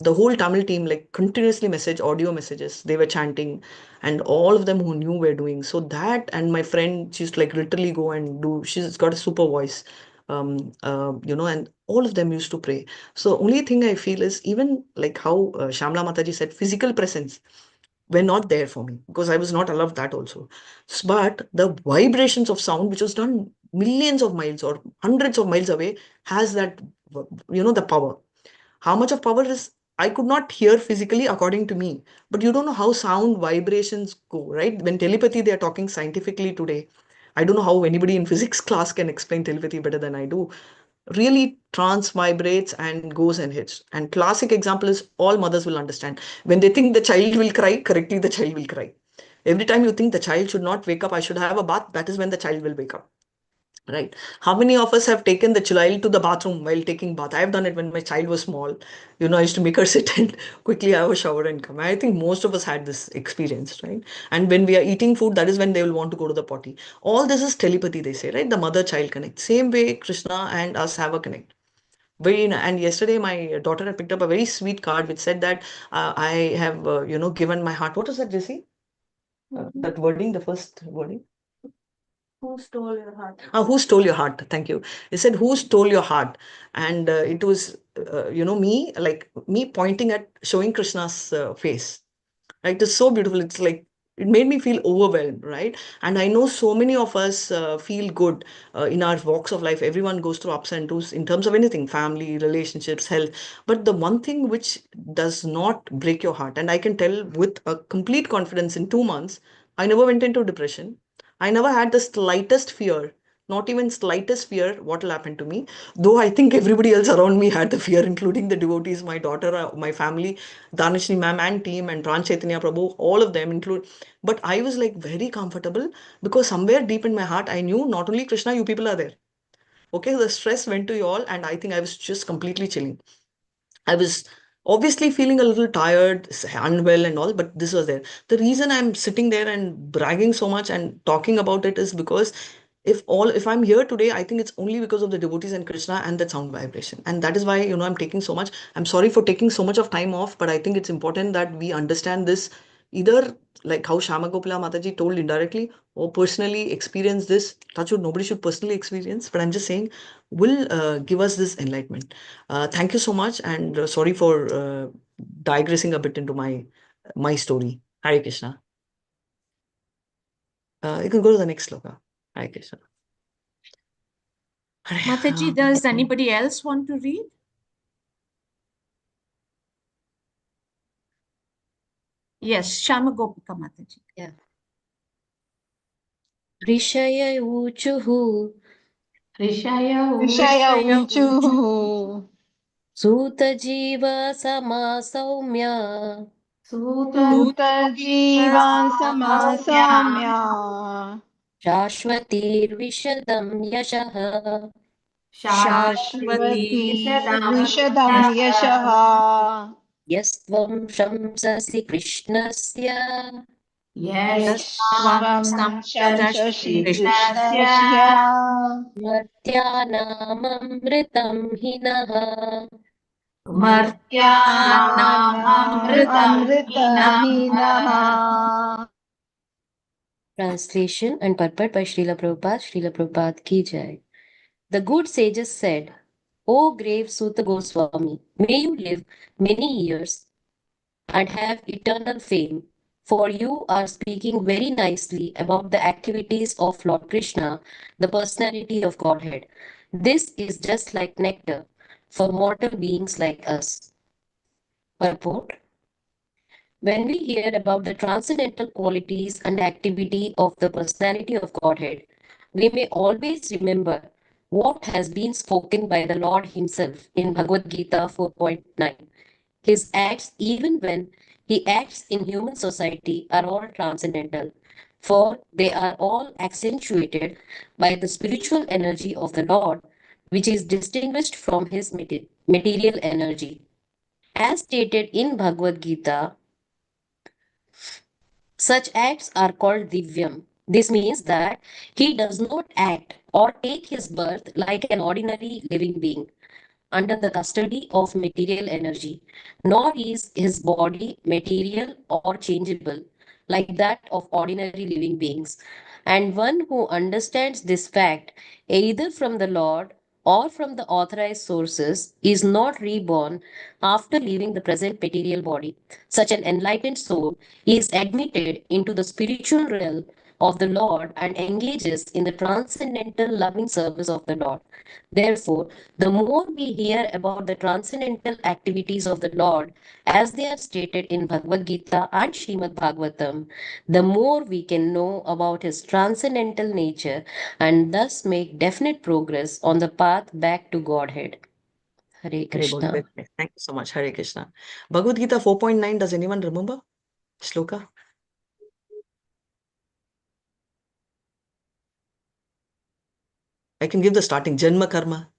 the whole Tamil team, like continuously message, audio messages. They were chanting. And all of them who knew were doing. So that, and my friend, she used to like literally go and do, she's got a super voice. And all of them used to pray. So only thing I feel is, even like how Shamla Mataji said, physical presence were not there for me, because I was not allowed that also. But the vibrations of sound, which was done millions of miles or hundreds of miles away, has that, the power. How much of power is, I could not hear physically according to me, but you don't know how sound vibrations go, right? When telepathy, they are talking scientifically today. I don't know how anybody in physics class can explain telepathy better than I do. Really trance vibrates and goes and hits. And classic example is, all mothers will understand. When they think the child will cry, correctly the child will cry. Every time you think the child should not wake up, I should have a bath, that is when the child will wake up. Right. How many of us have taken the child to the bathroom while taking bath? I have done it when my child was small. I used to make her sit and quickly have a shower and come. I think most of us had this experience, right? And when we are eating food, that is when they will want to go to the potty. All this is telepathy, they say, right? The mother-child connect. Same way Krishna and us have a connect. And yesterday my daughter had picked up a very sweet card which said that I have, given my heart. What is that, Jessie? That wording, the first wording. Who stole your heart? Who stole your heart? Thank you. It said, who stole your heart? And it was, me pointing at, showing Krishna's face. Right? It's so beautiful. It's like, it made me feel overwhelmed, right? And I know so many of us feel good in our walks of life. Everyone goes through ups and downs in terms of anything, family, relationships, health. But the one thing which does not break your heart, and I can tell with a complete confidence, in 2 months, I never went into depression. I never had the slightest fear, not even slightest fear what will happen to me. Though I think everybody else around me had the fear, including the devotees, my daughter, my family, Danishni ma'am and team, and Pran Chaitanya Prabhu, all of them include. But I was like very comfortable, because somewhere deep in my heart, I knew not only Krishna, you people are there. Okay, the stress went to you all, and I think I was just completely chilling. I was obviously feeling a little tired, unwell and all, but this was there. The reason I'm sitting there and bragging so much and talking about it is because if I'm here today, I think it's only because of the devotees and Krishna and that sound vibration. And that is why, I'm taking so much. I'm sorry for taking so much of time off, but I think it's important that we understand this. either like how Shamagopala Mataji told indirectly or personally experience this. Touch wood, nobody should personally experience, but I'm just saying will give us this enlightenment. Thank you so much, and sorry for digressing a bit into my story. Hare Krishna. You can go to the next sloka. Hare Krishna. Mataji, does anybody else want to read? Yes, Shamagopika Mataji. Yeah. Rishaya Uchuhu Vishaya Uchuhu Suta Jiva Sama Saumya Suta Jivan Samasamya Shashwatir Vishadam Yashaha Shashvati Vishadam Yashaha Yastvam Shamsasi Krishnasya Yashvam Shamsashi Krishnasya Martyanamamritam Hinaha Martyanam Amritahinaha. Translation and purport by Srila Prabhupada. Srila Prabhupada ki jai. The good sages said, O grave Suta Goswami, may you live many years and have eternal fame, for you are speaking very nicely about the activities of Lord Krishna, the personality of Godhead. This is just like nectar for mortal beings like us. Purport. When we hear about the transcendental qualities and activity of the personality of Godhead, we may always remember what has been spoken by the Lord Himself in Bhagavad Gita 4.9. His acts, even when He acts in human society, are all transcendental, for they are all accentuated by the spiritual energy of the Lord, which is distinguished from His material energy. As stated in Bhagavad Gita, such acts are called divyam. This means that he does not act or take his birth like an ordinary living being under the custody of material energy, nor is his body material or changeable like that of ordinary living beings. And one who understands this fact, either from the Lord or from the authorized sources, is not reborn after leaving the present material body. Such an enlightened soul is admitted into the spiritual realm of the Lord and engages in the transcendental loving service of the Lord. Therefore, the more we hear about the transcendental activities of the Lord as they are stated in Bhagavad Gita and Srimad Bhagavatam, the more we can know about his transcendental nature and thus make definite progress on the path back to Godhead. Hare Very good. Krishna. Very nice. Thank you so much. Hare Krishna. Bhagavad Gita 4.9, does anyone remember? Shloka? I can give the starting. Janma Karma.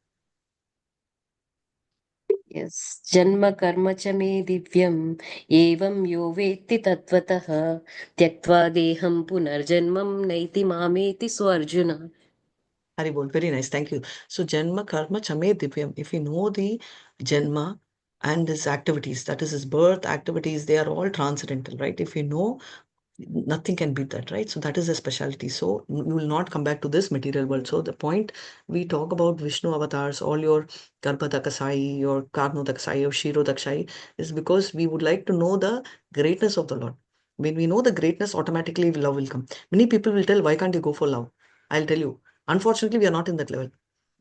Yes. Janma karma cha me divyam evam yo vetti tatvatah tyaktva deham punarjanmam naiti mameti swarjuna. Haribol, very nice. Thank you. So, Janma Karma Chame Divyam. If we know the Janma and his activities, that is his birth activities, they are all transcendental, right? If we know, nothing can beat that, right? So that is a specialty. So you will not come back to this material world. So the point we talk about Vishnu avatars, all your Garbhadakasai, your Karnodakasai, or Shirodakasai, is because we would like to know the greatness of the Lord. When we know the greatness, automatically love will come. Many people will tell, why can't you go for love? I'll tell you, unfortunately, we are not in that level.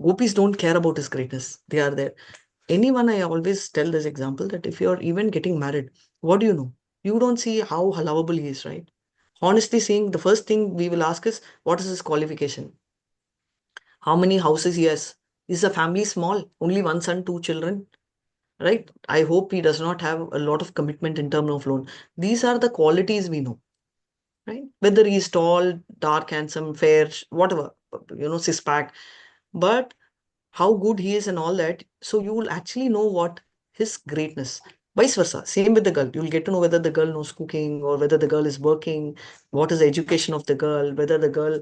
Gopis don't care about his greatness. They are there. Anyone, I always tell this example that if you're even getting married, what do you know? You don't see how lovable he is, right? Honestly saying, the first thing we will ask is, what is his qualification? How many houses he has? Is the family small? Only one son, two children, right? I hope he does not have a lot of commitment in terms of loan. These are the qualities we know, right? Whether he is tall, dark, handsome, fair, whatever, six pack. But how good he is and all that. So you will actually know what his greatness. Vice versa. Same with the girl. You'll get to know whether the girl knows cooking or whether the girl is working, what is the education of the girl, whether the girl,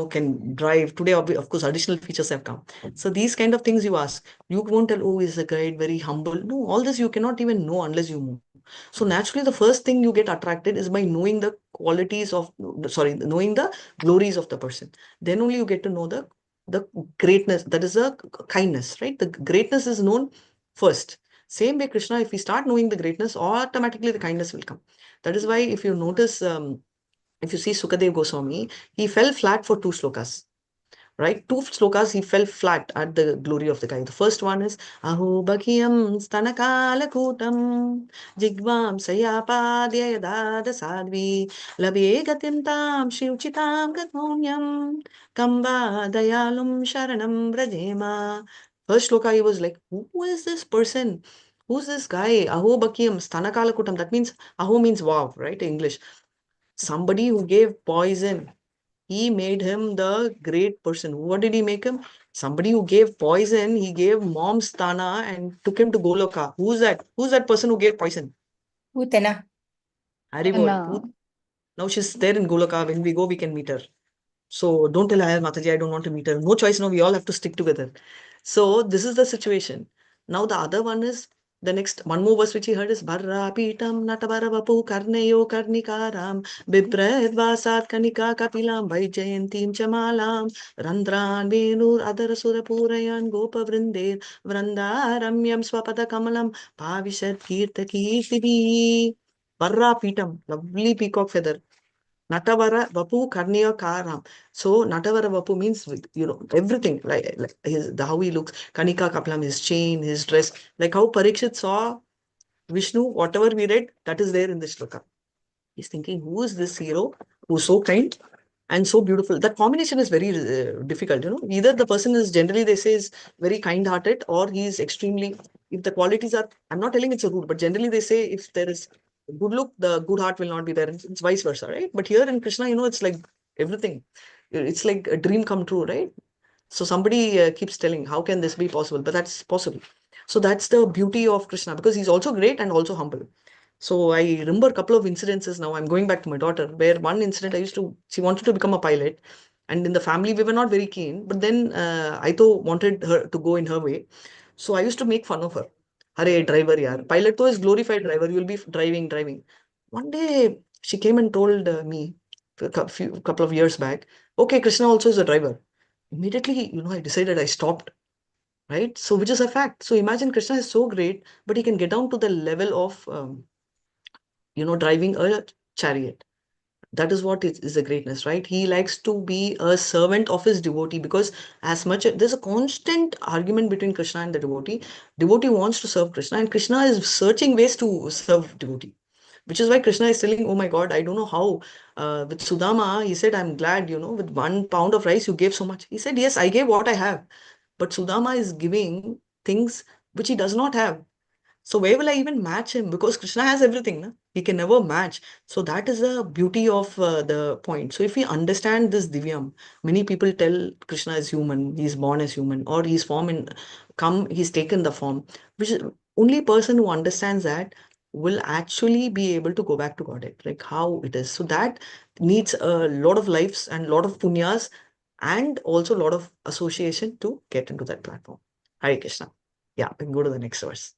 can drive. Today, of course, additional features have come. So these kind of things you ask. You won't tell, oh, is the guy very humble? No, all this you cannot even know unless you move. So naturally, the first thing you get attracted is by knowing the qualities of, knowing the glories of the person. Then only you get to know the greatness, that is a kindness, right? The greatness is known first. Same way, Krishna, if we start knowing the greatness, automatically the kindness will come. That is why if you notice, if you see Sukadev Goswami, he fell flat for 2 slokas. Right? 2 slokas, he fell flat at the glory of the guy. The first one is Aho Bhakyam Stanakala Kutam Jigvam Sayapadya Yadada Sadvi Labye Gatintam Shiuchitam Gatmonyam Kamba Dayalum Sharanam Brajema. First sloka, he was like, who is this person? Who's this guy? Aho Bhakyam Stanakala Kutam. That means, Aho means wow, right? English. Somebody who gave poison. He made him the great person. What did he make him? Somebody who gave poison. He gave mom Stana and took him to Goloka. Who's that? Who's that person who gave poison? Putana. Haribol. Now she's there in Goloka. When we go, we can meet her. So don't tell her, Mataji, I don't want to meet her. No choice. No, we all have to stick together. So this is the situation. Now the other one is, the next one more verse which he heard is Barra Pitam Natabara Vapu Karneyo Karnikaram Bipred Vasat Kanika Kapilam Vaijayantim Chamalam Randran Venur Adarasura Purayan Gopa Vrindir Vrandaramyam Swapada Kamalam Pavishat Kirta Kirtivi. Barra Pitam, lovely peacock feather. Natavara Vapu Karniya Karam. So Natavara Vapu means, everything, like how he looks, Kanika Kaplam, his chain, his dress, like how Parikshit saw Vishnu, whatever we read, that is there in this shloka. He's thinking, who is this hero who's so kind and so beautiful? That combination is very difficult, Either the person is, generally they say, is very kind-hearted, or he is extremely, if the qualities are, I'm not telling it's a rude, but generally they say if there is good look, the good heart will not be there. It's vice versa, right? But here in Krishna, it's like everything. It's like a dream come true, right? So somebody keeps telling, how can this be possible? But that's possible. So that's the beauty of Krishna, because he's also great and also humble. So I remember a couple of incidences now. I'm going back to my daughter, where one incident she wanted to become a pilot. And in the family, we were not very keen. But then Aito wanted her to go in her way. So I used to make fun of her. Hare, driver, yaar. Pilot to is glorified driver. You'll be driving. One day, she came and told me, a couple of years back, okay, Krishna also is a driver. Immediately, I decided, I stopped. Right? So, which is a fact. So imagine Krishna is so great, but he can get down to the level of, driving a chariot. That is what is a greatness, right? He likes to be a servant of his devotee, because there's a constant argument between Krishna and the devotee. Devotee wants to serve Krishna, and Krishna is searching ways to serve devotee. Which is why Krishna is telling, oh my God, I don't know how. With Sudama, he said, I'm glad, with 1 pound of rice, you gave so much. He said, yes, I gave what I have. But Sudama is giving things which he does not have. So where will I even match him? Because Krishna has everything. Na? He can never match. So that is the beauty of the point. So if we understand this Divyam, many people tell Krishna is human, he's born as human, or he's he's taken the form. Which is only person who understands that will actually be able to go back to Godhead, like how it is. So that needs a lot of lives and a lot of punyas, and also a lot of association to get into that platform. Hare Krishna. Yeah, we can go to the next verse.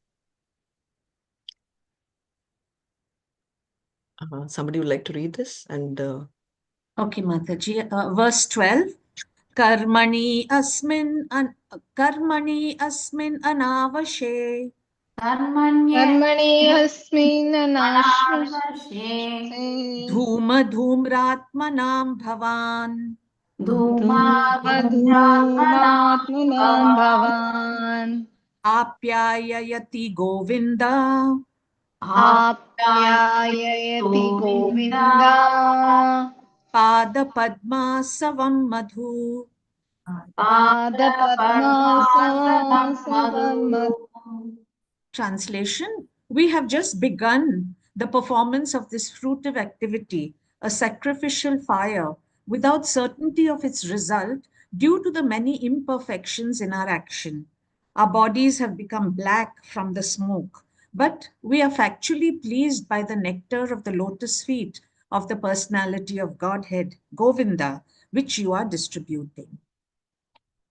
Somebody would like to read this? And okay, Mataji. Verse 12. Karmani asmin anavashe. कर्मणि अस्मिन् Anavashe. Dhuma-dhumratmanam bhavan. धूमात्मनां भवान् Apyayayati Govinda. आप्याययति Govinda Padapadmasavam madhu. पादपद्मासनं Translation: we have just begun the performance of this fruitive activity, a sacrificial fire, without certainty of its result due to the many imperfections in our action. Our bodies have become black from the smoke, but we are factually pleased by the nectar of the lotus feet of the personality of Godhead, Govinda, which you are distributing.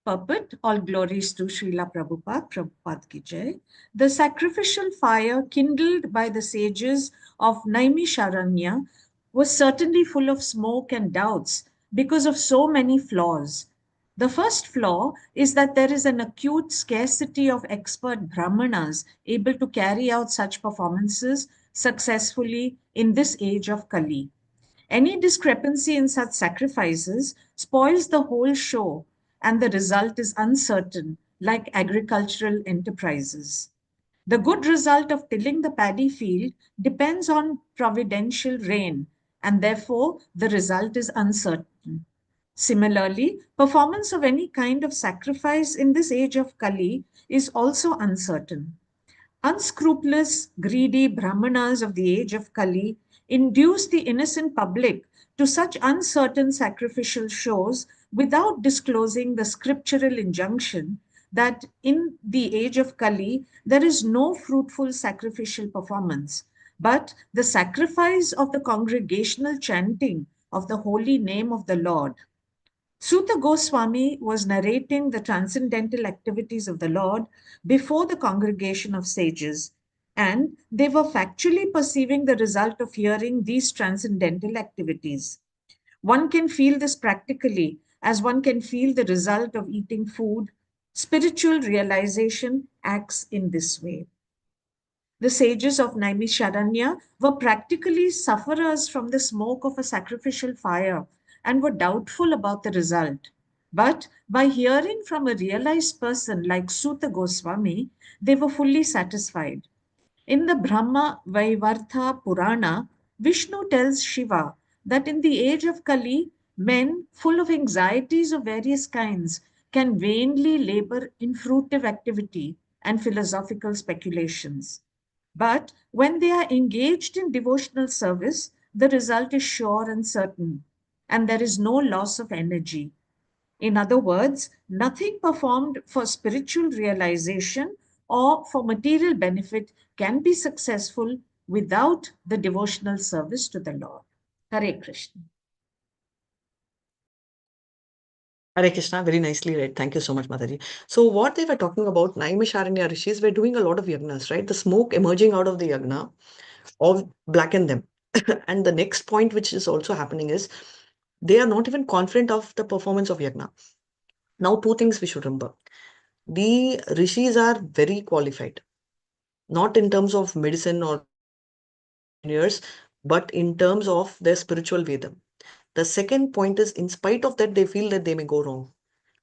Purport, all glories to Srila Prabhupada, Prabhupada ki jai. The sacrificial fire kindled by the sages of Naimisharanya was certainly full of smoke and doubts because of so many flaws. The first flaw is that there is an acute scarcity of expert brahmanas able to carry out such performances successfully in this age of Kali. Any discrepancy in such sacrifices spoils the whole show, and the result is uncertain, like agricultural enterprises. The good result of tilling the paddy field depends on providential rain, and therefore the result is uncertain. Similarly, performance of any kind of sacrifice in this age of Kali is also uncertain. Unscrupulous, greedy brahmanas of the age of Kali induce the innocent public to such uncertain sacrificial shows without disclosing the scriptural injunction that in the age of Kali there is no fruitful sacrificial performance, but the sacrifice of the congregational chanting of the holy name of the Lord. Suta Goswami was narrating the transcendental activities of the Lord before the congregation of sages, and they were factually perceiving the result of hearing these transcendental activities. One can feel this practically as one can feel the result of eating food. Spiritual realization acts in this way. The sages of Naimisharanya were practically sufferers from the smoke of a sacrificial fire and were doubtful about the result. But by hearing from a realized person like Suta Goswami, they were fully satisfied. In the Brahma Vaivartha Purana, Vishnu tells Shiva that in the age of Kali, men full of anxieties of various kinds can vainly labor in fruitive activity and philosophical speculations. But when they are engaged in devotional service, the result is sure and certain, and there is no loss of energy. In other words, nothing performed for spiritual realization or for material benefit can be successful without the devotional service to the Lord. Hare Krishna. Hare Krishna, very nicely read. Thank you so much, Mataji. So what they were talking about, Naimisharanya rishis were doing a lot of yagnas, right? The smoke emerging out of the yagna all blacken them. And the next point which is also happening is they are not even confident of the performance of yagna. Now, two things we should remember. The rishis are very qualified, not in terms of medicine or engineers, but in terms of their spiritual Vedam. The second point is, in spite of that, they feel that they may go wrong.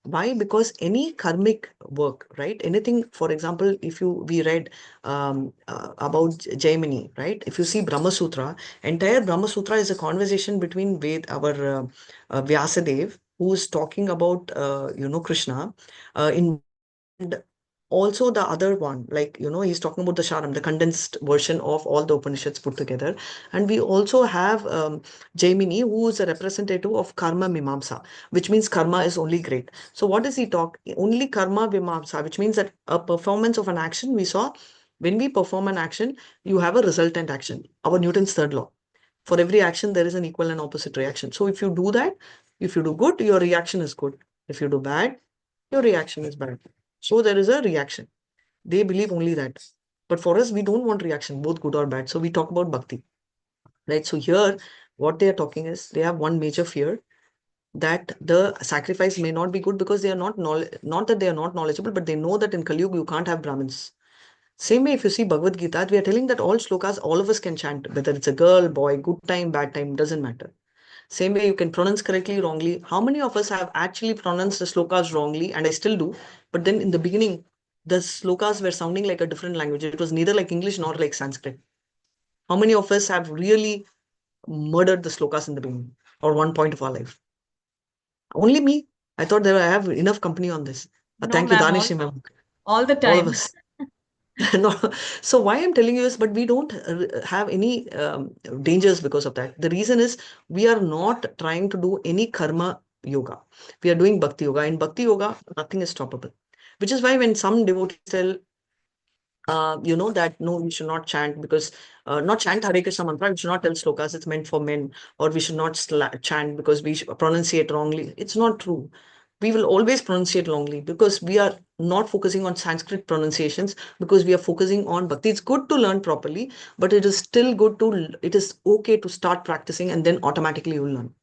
Why? Because any karmic work, right? Anything, for example, if we read about Jaimini, right? If you see Brahma Sutra, entire Brahma Sutra is a conversation between our Vyasadev, who is talking about, Krishna, and also the other one, like, he's talking about the Sharam, the condensed version of all the Upanishads put together. And we also have Jaimini, who is a representative of Karma Mimamsa, which means karma is only great. So what does he talk? Only Karma Mimamsa, which means that a performance of an action, we saw, when we perform an action, you have a resultant action. Our Newton's third law. For every action, there is an equal and opposite reaction. So if you do that, if you do good, your reaction is good. If you do bad, your reaction is bad. So there is a reaction. They believe only that. But for us, we don't want reaction, both good or bad. So we talk about bhakti. Right? So here, what they are talking is, they have one major fear, that the sacrifice may not be good because they are not that they are not knowledgeable, but they know that in Kali Yuga you can't have Brahmins. Same way, if you see Bhagavad Gita, we are telling that all shlokas, all of us can chant, whether it's a girl, boy, good time, bad time, doesn't matter. Same way, you can pronounce correctly, wrongly. How many of us have actually pronounced the slokas wrongly? And I still do. But then in the beginning, the slokas were sounding like a different language. It was neither like English nor like Sanskrit. How many of us have really murdered the slokas in the beginning or one point of our life? Only me. I thought that I have enough company on this. No, Thank you, ma'am, Danish, ma'am. all the time. All of us. No. So why I'm telling you is, but we don't have any dangers because of that. The reason is, we are not trying to do any karma yoga. We are doing bhakti yoga. In bhakti yoga, nothing is stoppable. Which is why when some devotees tell, that no, we should not chant because not chant Hare Krishna mantra, we should not tell slokas, it's meant for men, or we should not chant because we should pronunciate wrongly. It's not true. we will always pronunciate wrongly because we are not focusing on Sanskrit pronunciations, because we are focusing on Bhakti. It's good to learn properly, but it is still good to, it is okay to start practicing and then automatically you will learn.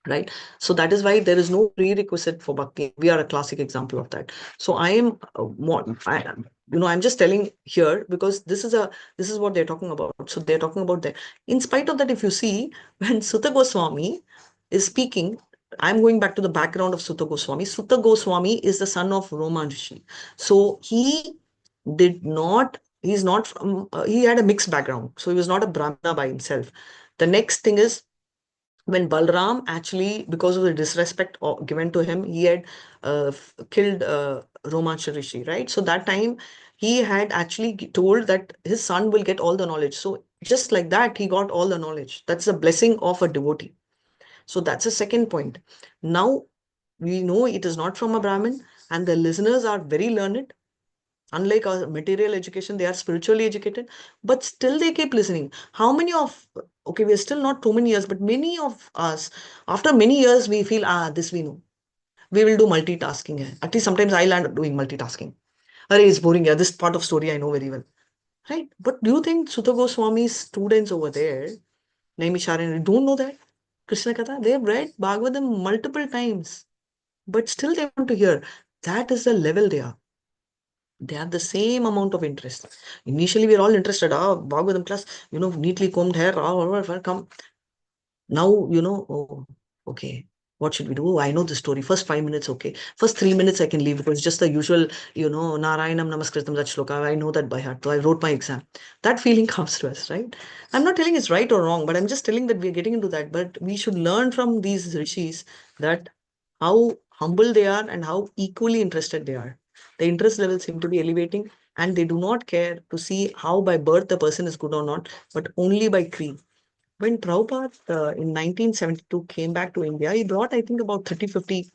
Right? So that is why there is no prerequisite for Bhakti. We are a classic example of that. So I am, I'm just telling here because this is what they're talking about. So they're talking about that. In spite of that, if you see, when Sutta Goswami is speaking, I'm going back to the background of Sutta Goswami. Sutta Goswami is the son of Roman Rishi. So he's not from, he had a mixed background. So he was not a Brahmana by himself. The next thing is, when Balram actually, because of the disrespect given to him, he had killed Romancha Rishi, right? So that time he had actually told that his son will get all the knowledge. So just like that, he got all the knowledge. That's the blessing of a devotee. So that's the second point. Now we know it is not from a Brahmin, and the listeners are very learned. Unlike our material education, they are spiritually educated, but still they keep listening. How many of, okay, we're still not too many years, but many of us, after many years, we feel, this we know. We will do multitasking. Hai. At least sometimes I land up doing multitasking. It's boring. Yeah, this part of story I know very well. Right? But do you think Sutta Goswami's students over there, Naimisharyan, don't know that? Krishna Katha, they have read Bhagavatam multiple times, but still they want to hear. That is the level they are. They have the same amount of interest. Initially, we're all interested. Bhagavatam class, neatly combed hair. Come. Now, oh, okay. What should we do? I know the story. First 5 minutes, okay. First 3 minutes, I can leave because it's just the usual, Narayanam Namaskritam, that shloka. I know that by heart. So I wrote my exam. That feeling comes to us, right? I'm not telling it's right or wrong, but I'm just telling that we're getting into that. But we should learn from these rishis that how humble they are and how equally interested they are. The interest levels seem to be elevating, and they do not care to see how by birth the person is good or not, but only by creed. When Prabhupada in 1972 came back to India, he brought, I think, about 30, 50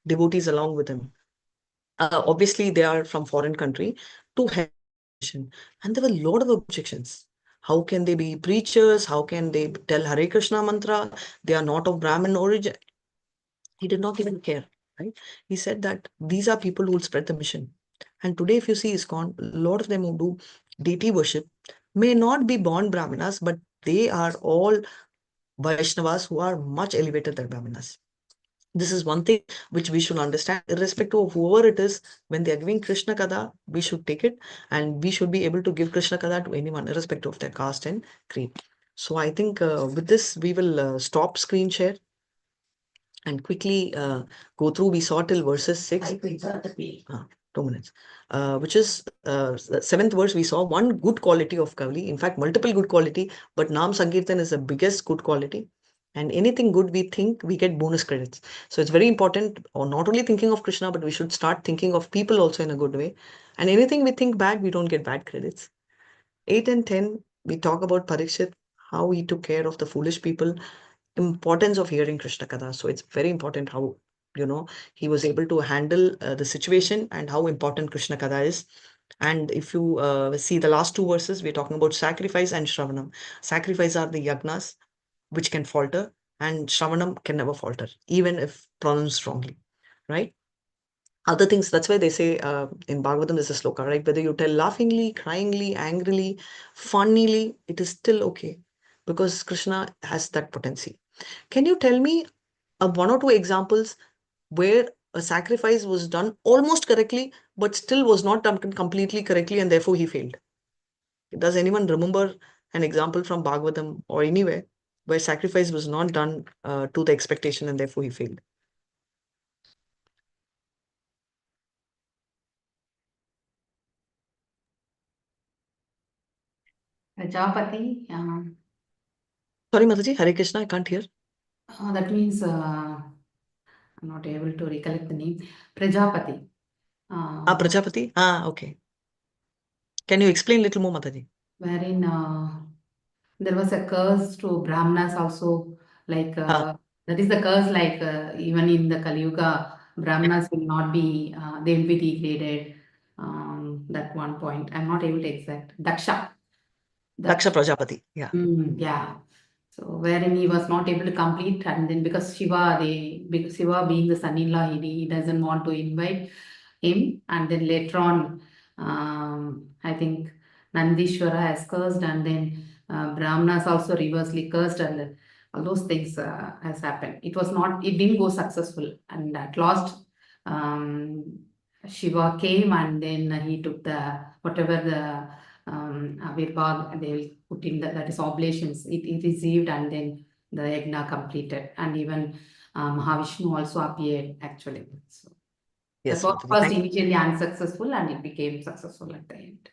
devotees along with him. Obviously, they are from foreign country to head mission. And there were a lot of objections. How can they be preachers? How can they tell Hare Krishna mantra? They are not of Brahmin origin. He did not even care, right? He said that these are people who will spread the mission. And today, if you see ISKCON, a lot of them who do deity worship may not be born Brahmanas, but they are all Vaishnavas who are much elevated than Brahmanas. This is one thing which we should understand, irrespective of whoever it is. When they are giving Krishna Katha, we should take it, and we should be able to give Krishna Katha to anyone, irrespective of their caste and creed. So I think with this, we will stop screen share and quickly go through. We saw till verses 6. 2 minutes. Which is the 7th verse. We saw one good quality of Kavli. In fact, multiple good quality, but Nam Sankirtan is the biggest good quality. And anything good we think, we get bonus credits. So it's very important, or not only thinking of Krishna, but we should start thinking of people also in a good way. And anything we think bad, we don't get bad credits. 8 and 10, we talk about Parikshit, how he took care of the foolish people, importance of hearing Krishna Katha. So it's very important how, he was able to handle the situation and how important Krishna Katha is. And if you see the last 2 verses, we're talking about sacrifice and Shravanam. Sacrifice are the yagnas, which can falter, and Shravanam can never falter, even if pronounced wrongly, right? Other things, that's why they say in Bhagavatam there's a sloka, right? Whether you tell laughingly, cryingly, angrily, funnily, it is still okay, because Krishna has that potency. Can you tell me 1 or 2 examples where a sacrifice was done almost correctly, but still was not done completely correctly, and therefore he failed? Does anyone remember an example from Bhagavatam or anywhere where sacrifice was not done to the expectation and therefore he failed? Prajapati. Sorry, Mataji, Hare Krishna, I can't hear. That means I'm not able to recollect the name. Prajapati. Prajapati? Okay. Can you explain a little more, Mataji? Wherein there was a curse to Brahmanas also, like that is the curse, like even in the Kali Yuga, Brahmanas will not be, they will be degraded. That one point, I'm not able to exact. Daksha. Daksha Prajapati, yeah. Yeah. So wherein he was not able to complete, and then because Shiva being the son-in-law, he doesn't want to invite him, and then later on, I think Nandishwara has cursed, and then Brahmanas also reversely cursed, and all those things has happened. It didn't go successful, and at last Shiva came, and then he took whatever the vaibhav they will put in that is oblations. It received, and then the yajna completed, and even Mahavishnu also appeared actually. So Yes, the work Mataji. was initially unsuccessful, and it became successful at the end.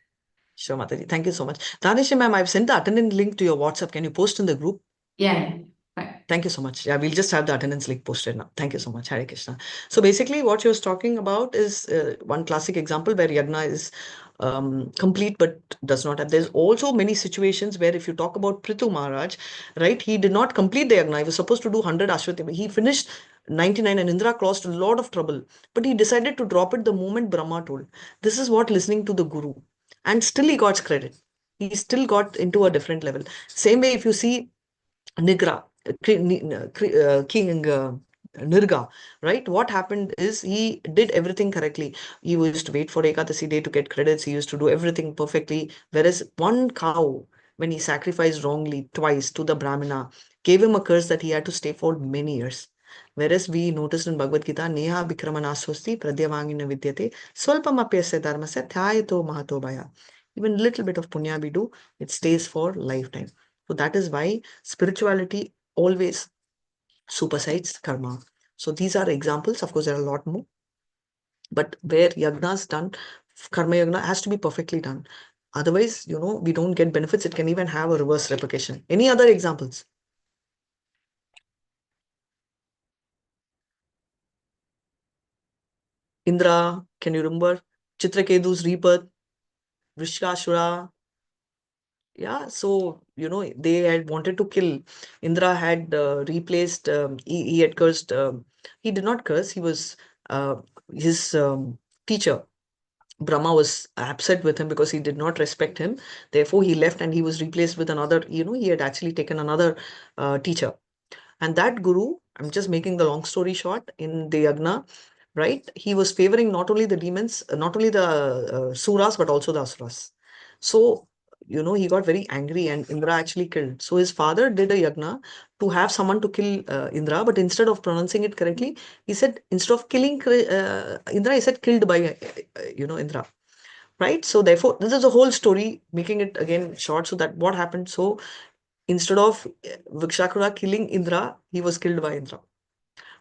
Sure, Mataji. Thank you so much. Tanishri ma'am, I've sent the attendance link to your WhatsApp. Can you post in the group? Yeah. Right. Thank you so much. Yeah, we'll just have the attendance link posted now. Thank you so much, Hare Krishna. So basically, what she was talking about is one classic example where yagna is complete but does not have. There's also many situations where if you talk about Prithu Maharaj, right, he did not complete the yagna. He was supposed to do 100 Ashwatthama. He finished 99 and Indra caused a lot of trouble. But he decided to drop it the moment Brahma told. This is what listening to the Guru. And still he got credit. He still got into a different level. Same way, if you see Nigra, King Nirga, right? What happened is he did everything correctly. He used to wait for Ekadasi day to get credits. He used to do everything perfectly. Whereas one cow, when he sacrificed wrongly twice to the Brahmana, gave him a curse that he had to stay for many years. Whereas we noticed in Bhagavad Gita, Neha Vikramanaswasti Pradyavangina Vidyate Swalpamapyasya Dharmasya Thyayato Mahato Bhaya. Even little bit of punya we do, it stays for lifetime. So that is why spirituality always supersedes karma. So these are examples. Of course, there are a lot more. But where yagna is done, karma yagna has to be perfectly done. Otherwise, we don't get benefits. It can even have a reverse replication. Any other examples? Indra, can you remember? Chitraketu's rebirth, Vrishkashura. Yeah, so, they had wanted to kill. Indra had replaced, he had cursed, he did not curse, he was, his teacher, Brahma was upset with him because he did not respect him. Therefore, he left and he was replaced with another, he had actually taken another teacher. And that guru, I'm just making the long story short, in the yagna, right, he was favoring not only the demons, not only the suras, but also the asuras. So, he got very angry and Indra actually killed. So his father did a yagna to have someone to kill Indra, but instead of pronouncing it correctly, he said, instead of killing Indra, he said killed by, Indra. Right? So therefore, this is a whole story, making it again short. So that what happened? So instead of Vikshakura killing Indra, he was killed by Indra.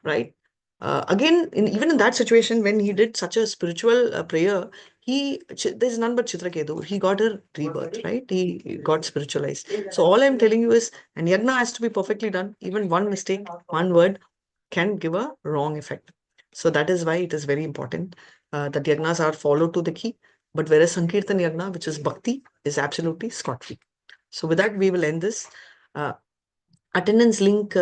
Right? Again, even in that situation, when he did such a spiritual prayer, there's none but Chitraketu. He got a rebirth, right? He got spiritualized. So all I'm telling you is, and yagna has to be perfectly done. Even one mistake, one word can give a wrong effect. So that is why it is very important that yagnas are followed to the key. But whereas Sankirtan yagna, which is bhakti, is absolutely scot-free. So with that, we will end this. Attendance link.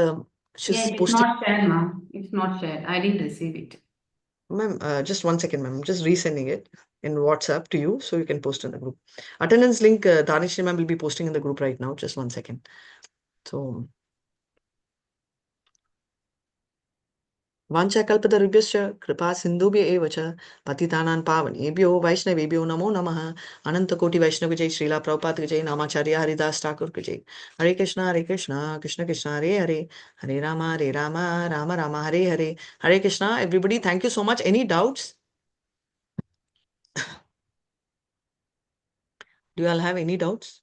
It's posted. not shared, ma'am. It's not shared. I didn't receive it. Ma'am, just 1 second, ma'am. I'm just resending it in WhatsApp to you so you can post in the group. Attendance link, Tanishri ma'am will be posting in the group right now. Just 1 second. So, Vanchakalpatarubhyascha kripa sindhubhya eva cha patitanan pavanebhyo vaishnavebhyo namo namaha Anantakoti Vaishnava Jai Srila Prabhupada Jai Namacharya Haridas Thakur Jai Hare Krishna Krishna Krishna Hare Hare Hare Rama Rama Rama Hare Hare Hare Krishna. Everybody, thank you so much. Any doubts? Do you all have any doubts?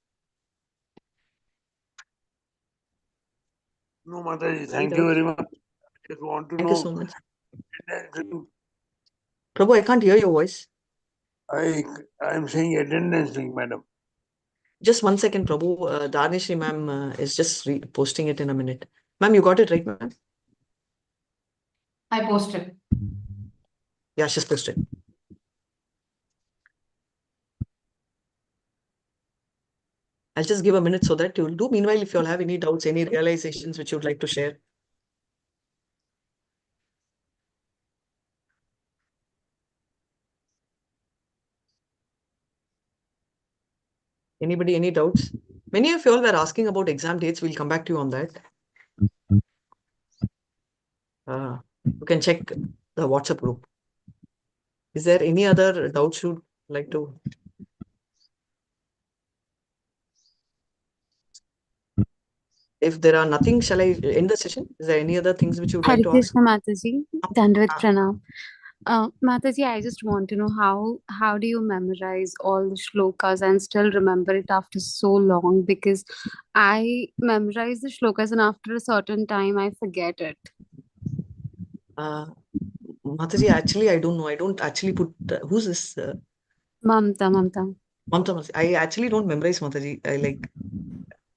No, Mataji, thank you very much. Just want to Thank know. You so much. Prabhu, I can't hear your voice. I'm saying attendance link, madam. Just 1 second, Prabhu. Danishri ma'am is just posting it in a minute. Ma'am, you got it right, ma'am? I posted. Yeah, she's posted. I'll just give a minute so that you'll do. Meanwhile, if you all have any doubts, any realizations which you'd like to share. Anybody, any doubts? Many of you all were asking about exam dates. We'll come back to you on that. You can check the WhatsApp group. Is there any other doubts you'd like to? If there are nothing, shall I end the session? Is there any other things which you'd like Hare to ask? Krishna Mataji, Dandavad Ah. Pranam. Mataji, I just want to know how do you memorize all the shlokas and still remember it after so long? Because I memorize the shlokas and after a certain time I forget it. Mataji, actually, I don't know. I don't actually put. Who's this? Mamta. Mamta Mataji. I actually don't memorize Mataji.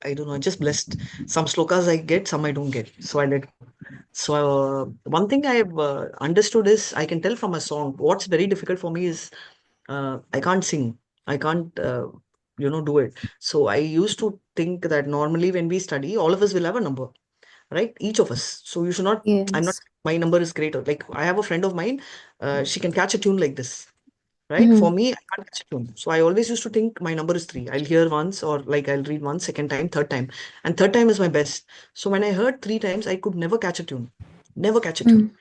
I don't know. I'm just blessed. Some slokas I get, some I don't get. So I let go. So one thing I've understood is I can tell from a song. What's very difficult for me is I can't sing. I can't, do it. So I used to think that normally when we study, all of us will have a number, right? Each of us. So you should not. I'm not. Yes. My number is greater. Like I have a friend of mine. She can catch a tune like this. Right? For me, I can't catch a tune. So I always used to think my number is 3. I'll hear once or like I'll read once, second time, third time. And third time is my best. So when I heard 3 times, I could never catch a tune. Never catch a tune.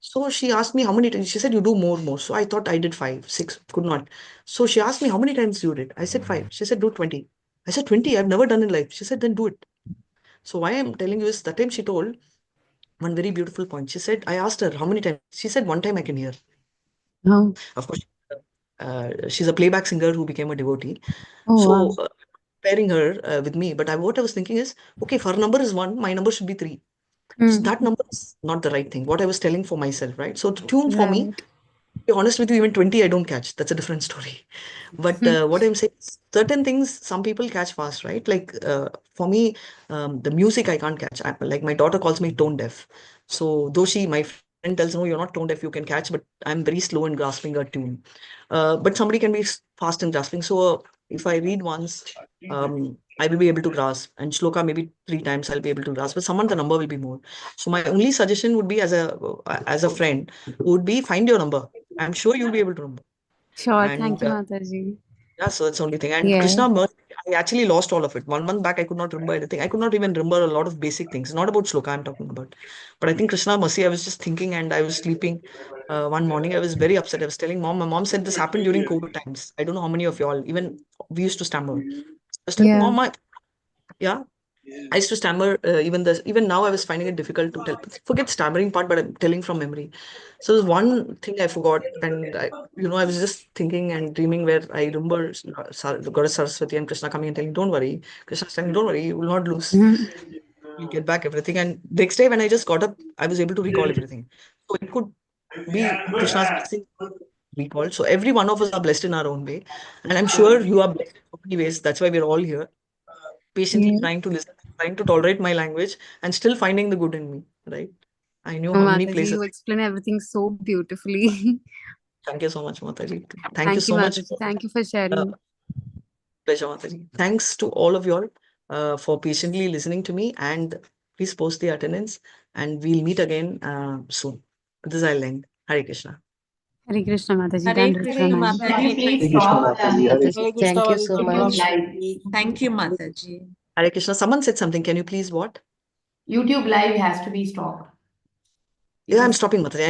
So she asked me how many times. She said, you do more. So I thought I did 5, 6, could not. So she asked me how many times you did. I said 5. She said, do 20. I said 20, I've never done in life. She said, then do it. So why I'm telling you is that time she told one very beautiful point. She said, I asked her how many times. She said, 1 time I can hear. Oh. Of course, she's a playback singer who became a devotee. Oh, So wow. pairing her with me, but what I was thinking is, okay, if her number is 1, my number should be 3. So that number is not the right thing. What I was telling for myself, right? So to tune for me, Right. to be honest with you, even 20 I don't catch. That's a different story. But what I'm saying is certain things some people catch fast, right? Like for me, the music I can't catch. Like my daughter calls me tone deaf. So though my friend tells no, you're not tone deaf, you can catch, but I'm very slow in grasping a tune. But somebody can be fast in grasping. So if I read once, I will be able to grasp, and shloka maybe 3 times I'll be able to grasp, but someone the number will be more. So my only suggestion would be as a friend would be find your number. I'm sure you'll be able to remember. Sure. And Thank you, Mataji. yeah, so that's the only thing. And Yeah. Krishna mercy, I actually lost all of it. 1 month back, I could not remember anything. I could not even remember a lot of basic things. Not about shloka I'm talking about. But I think Krishna mercy, I was just thinking and I was sleeping. One morning, I was very upset. I was telling mom, my mom said this happened during COVID times. I don't know how many of y'all, even we used to stammer. I was telling Yeah. mom, yeah. I used to stammer even now I was finding it difficult to tell. Forget stammering part, but I'm telling from memory. So there's one thing I forgot, and I was just thinking and dreaming where I remember Goddess Saraswati and Krishna coming and telling, "Don't worry." Krishna saying, "Don't worry, you will not lose. You'll get back everything." And the next day when I just got up, I was able to recall everything. So it could be Krishna's blessing recalled. So every one of us are blessed in our own way, and I'm sure you are blessed in so many ways. That's why we're all here, patiently Yeah. trying to listen, trying to tolerate my language, and still finding the good in me, right? I knew Oh, how many Mataji, places. you explain everything so beautifully. Thank you so much, Mataji. Thank you Thank you, so much. Mataji. Thank you for Uh, sharing. Pleasure, Mataji. Thanks to all of you all for patiently listening to me, and please post the attendance, and we'll meet again soon. This I'll end. Hare Krishna. Hare Krishna, Mataji. Hare Dandavad Krishna, Pranam. Can you Mataji. please Thank you. stop Mataji, thank you so YouTube much. live? Thank you, Mataji. Hare Krishna. Someone said something. Can you please what? YouTube live has to be stopped. Yeah, I'm stopping, Mataji.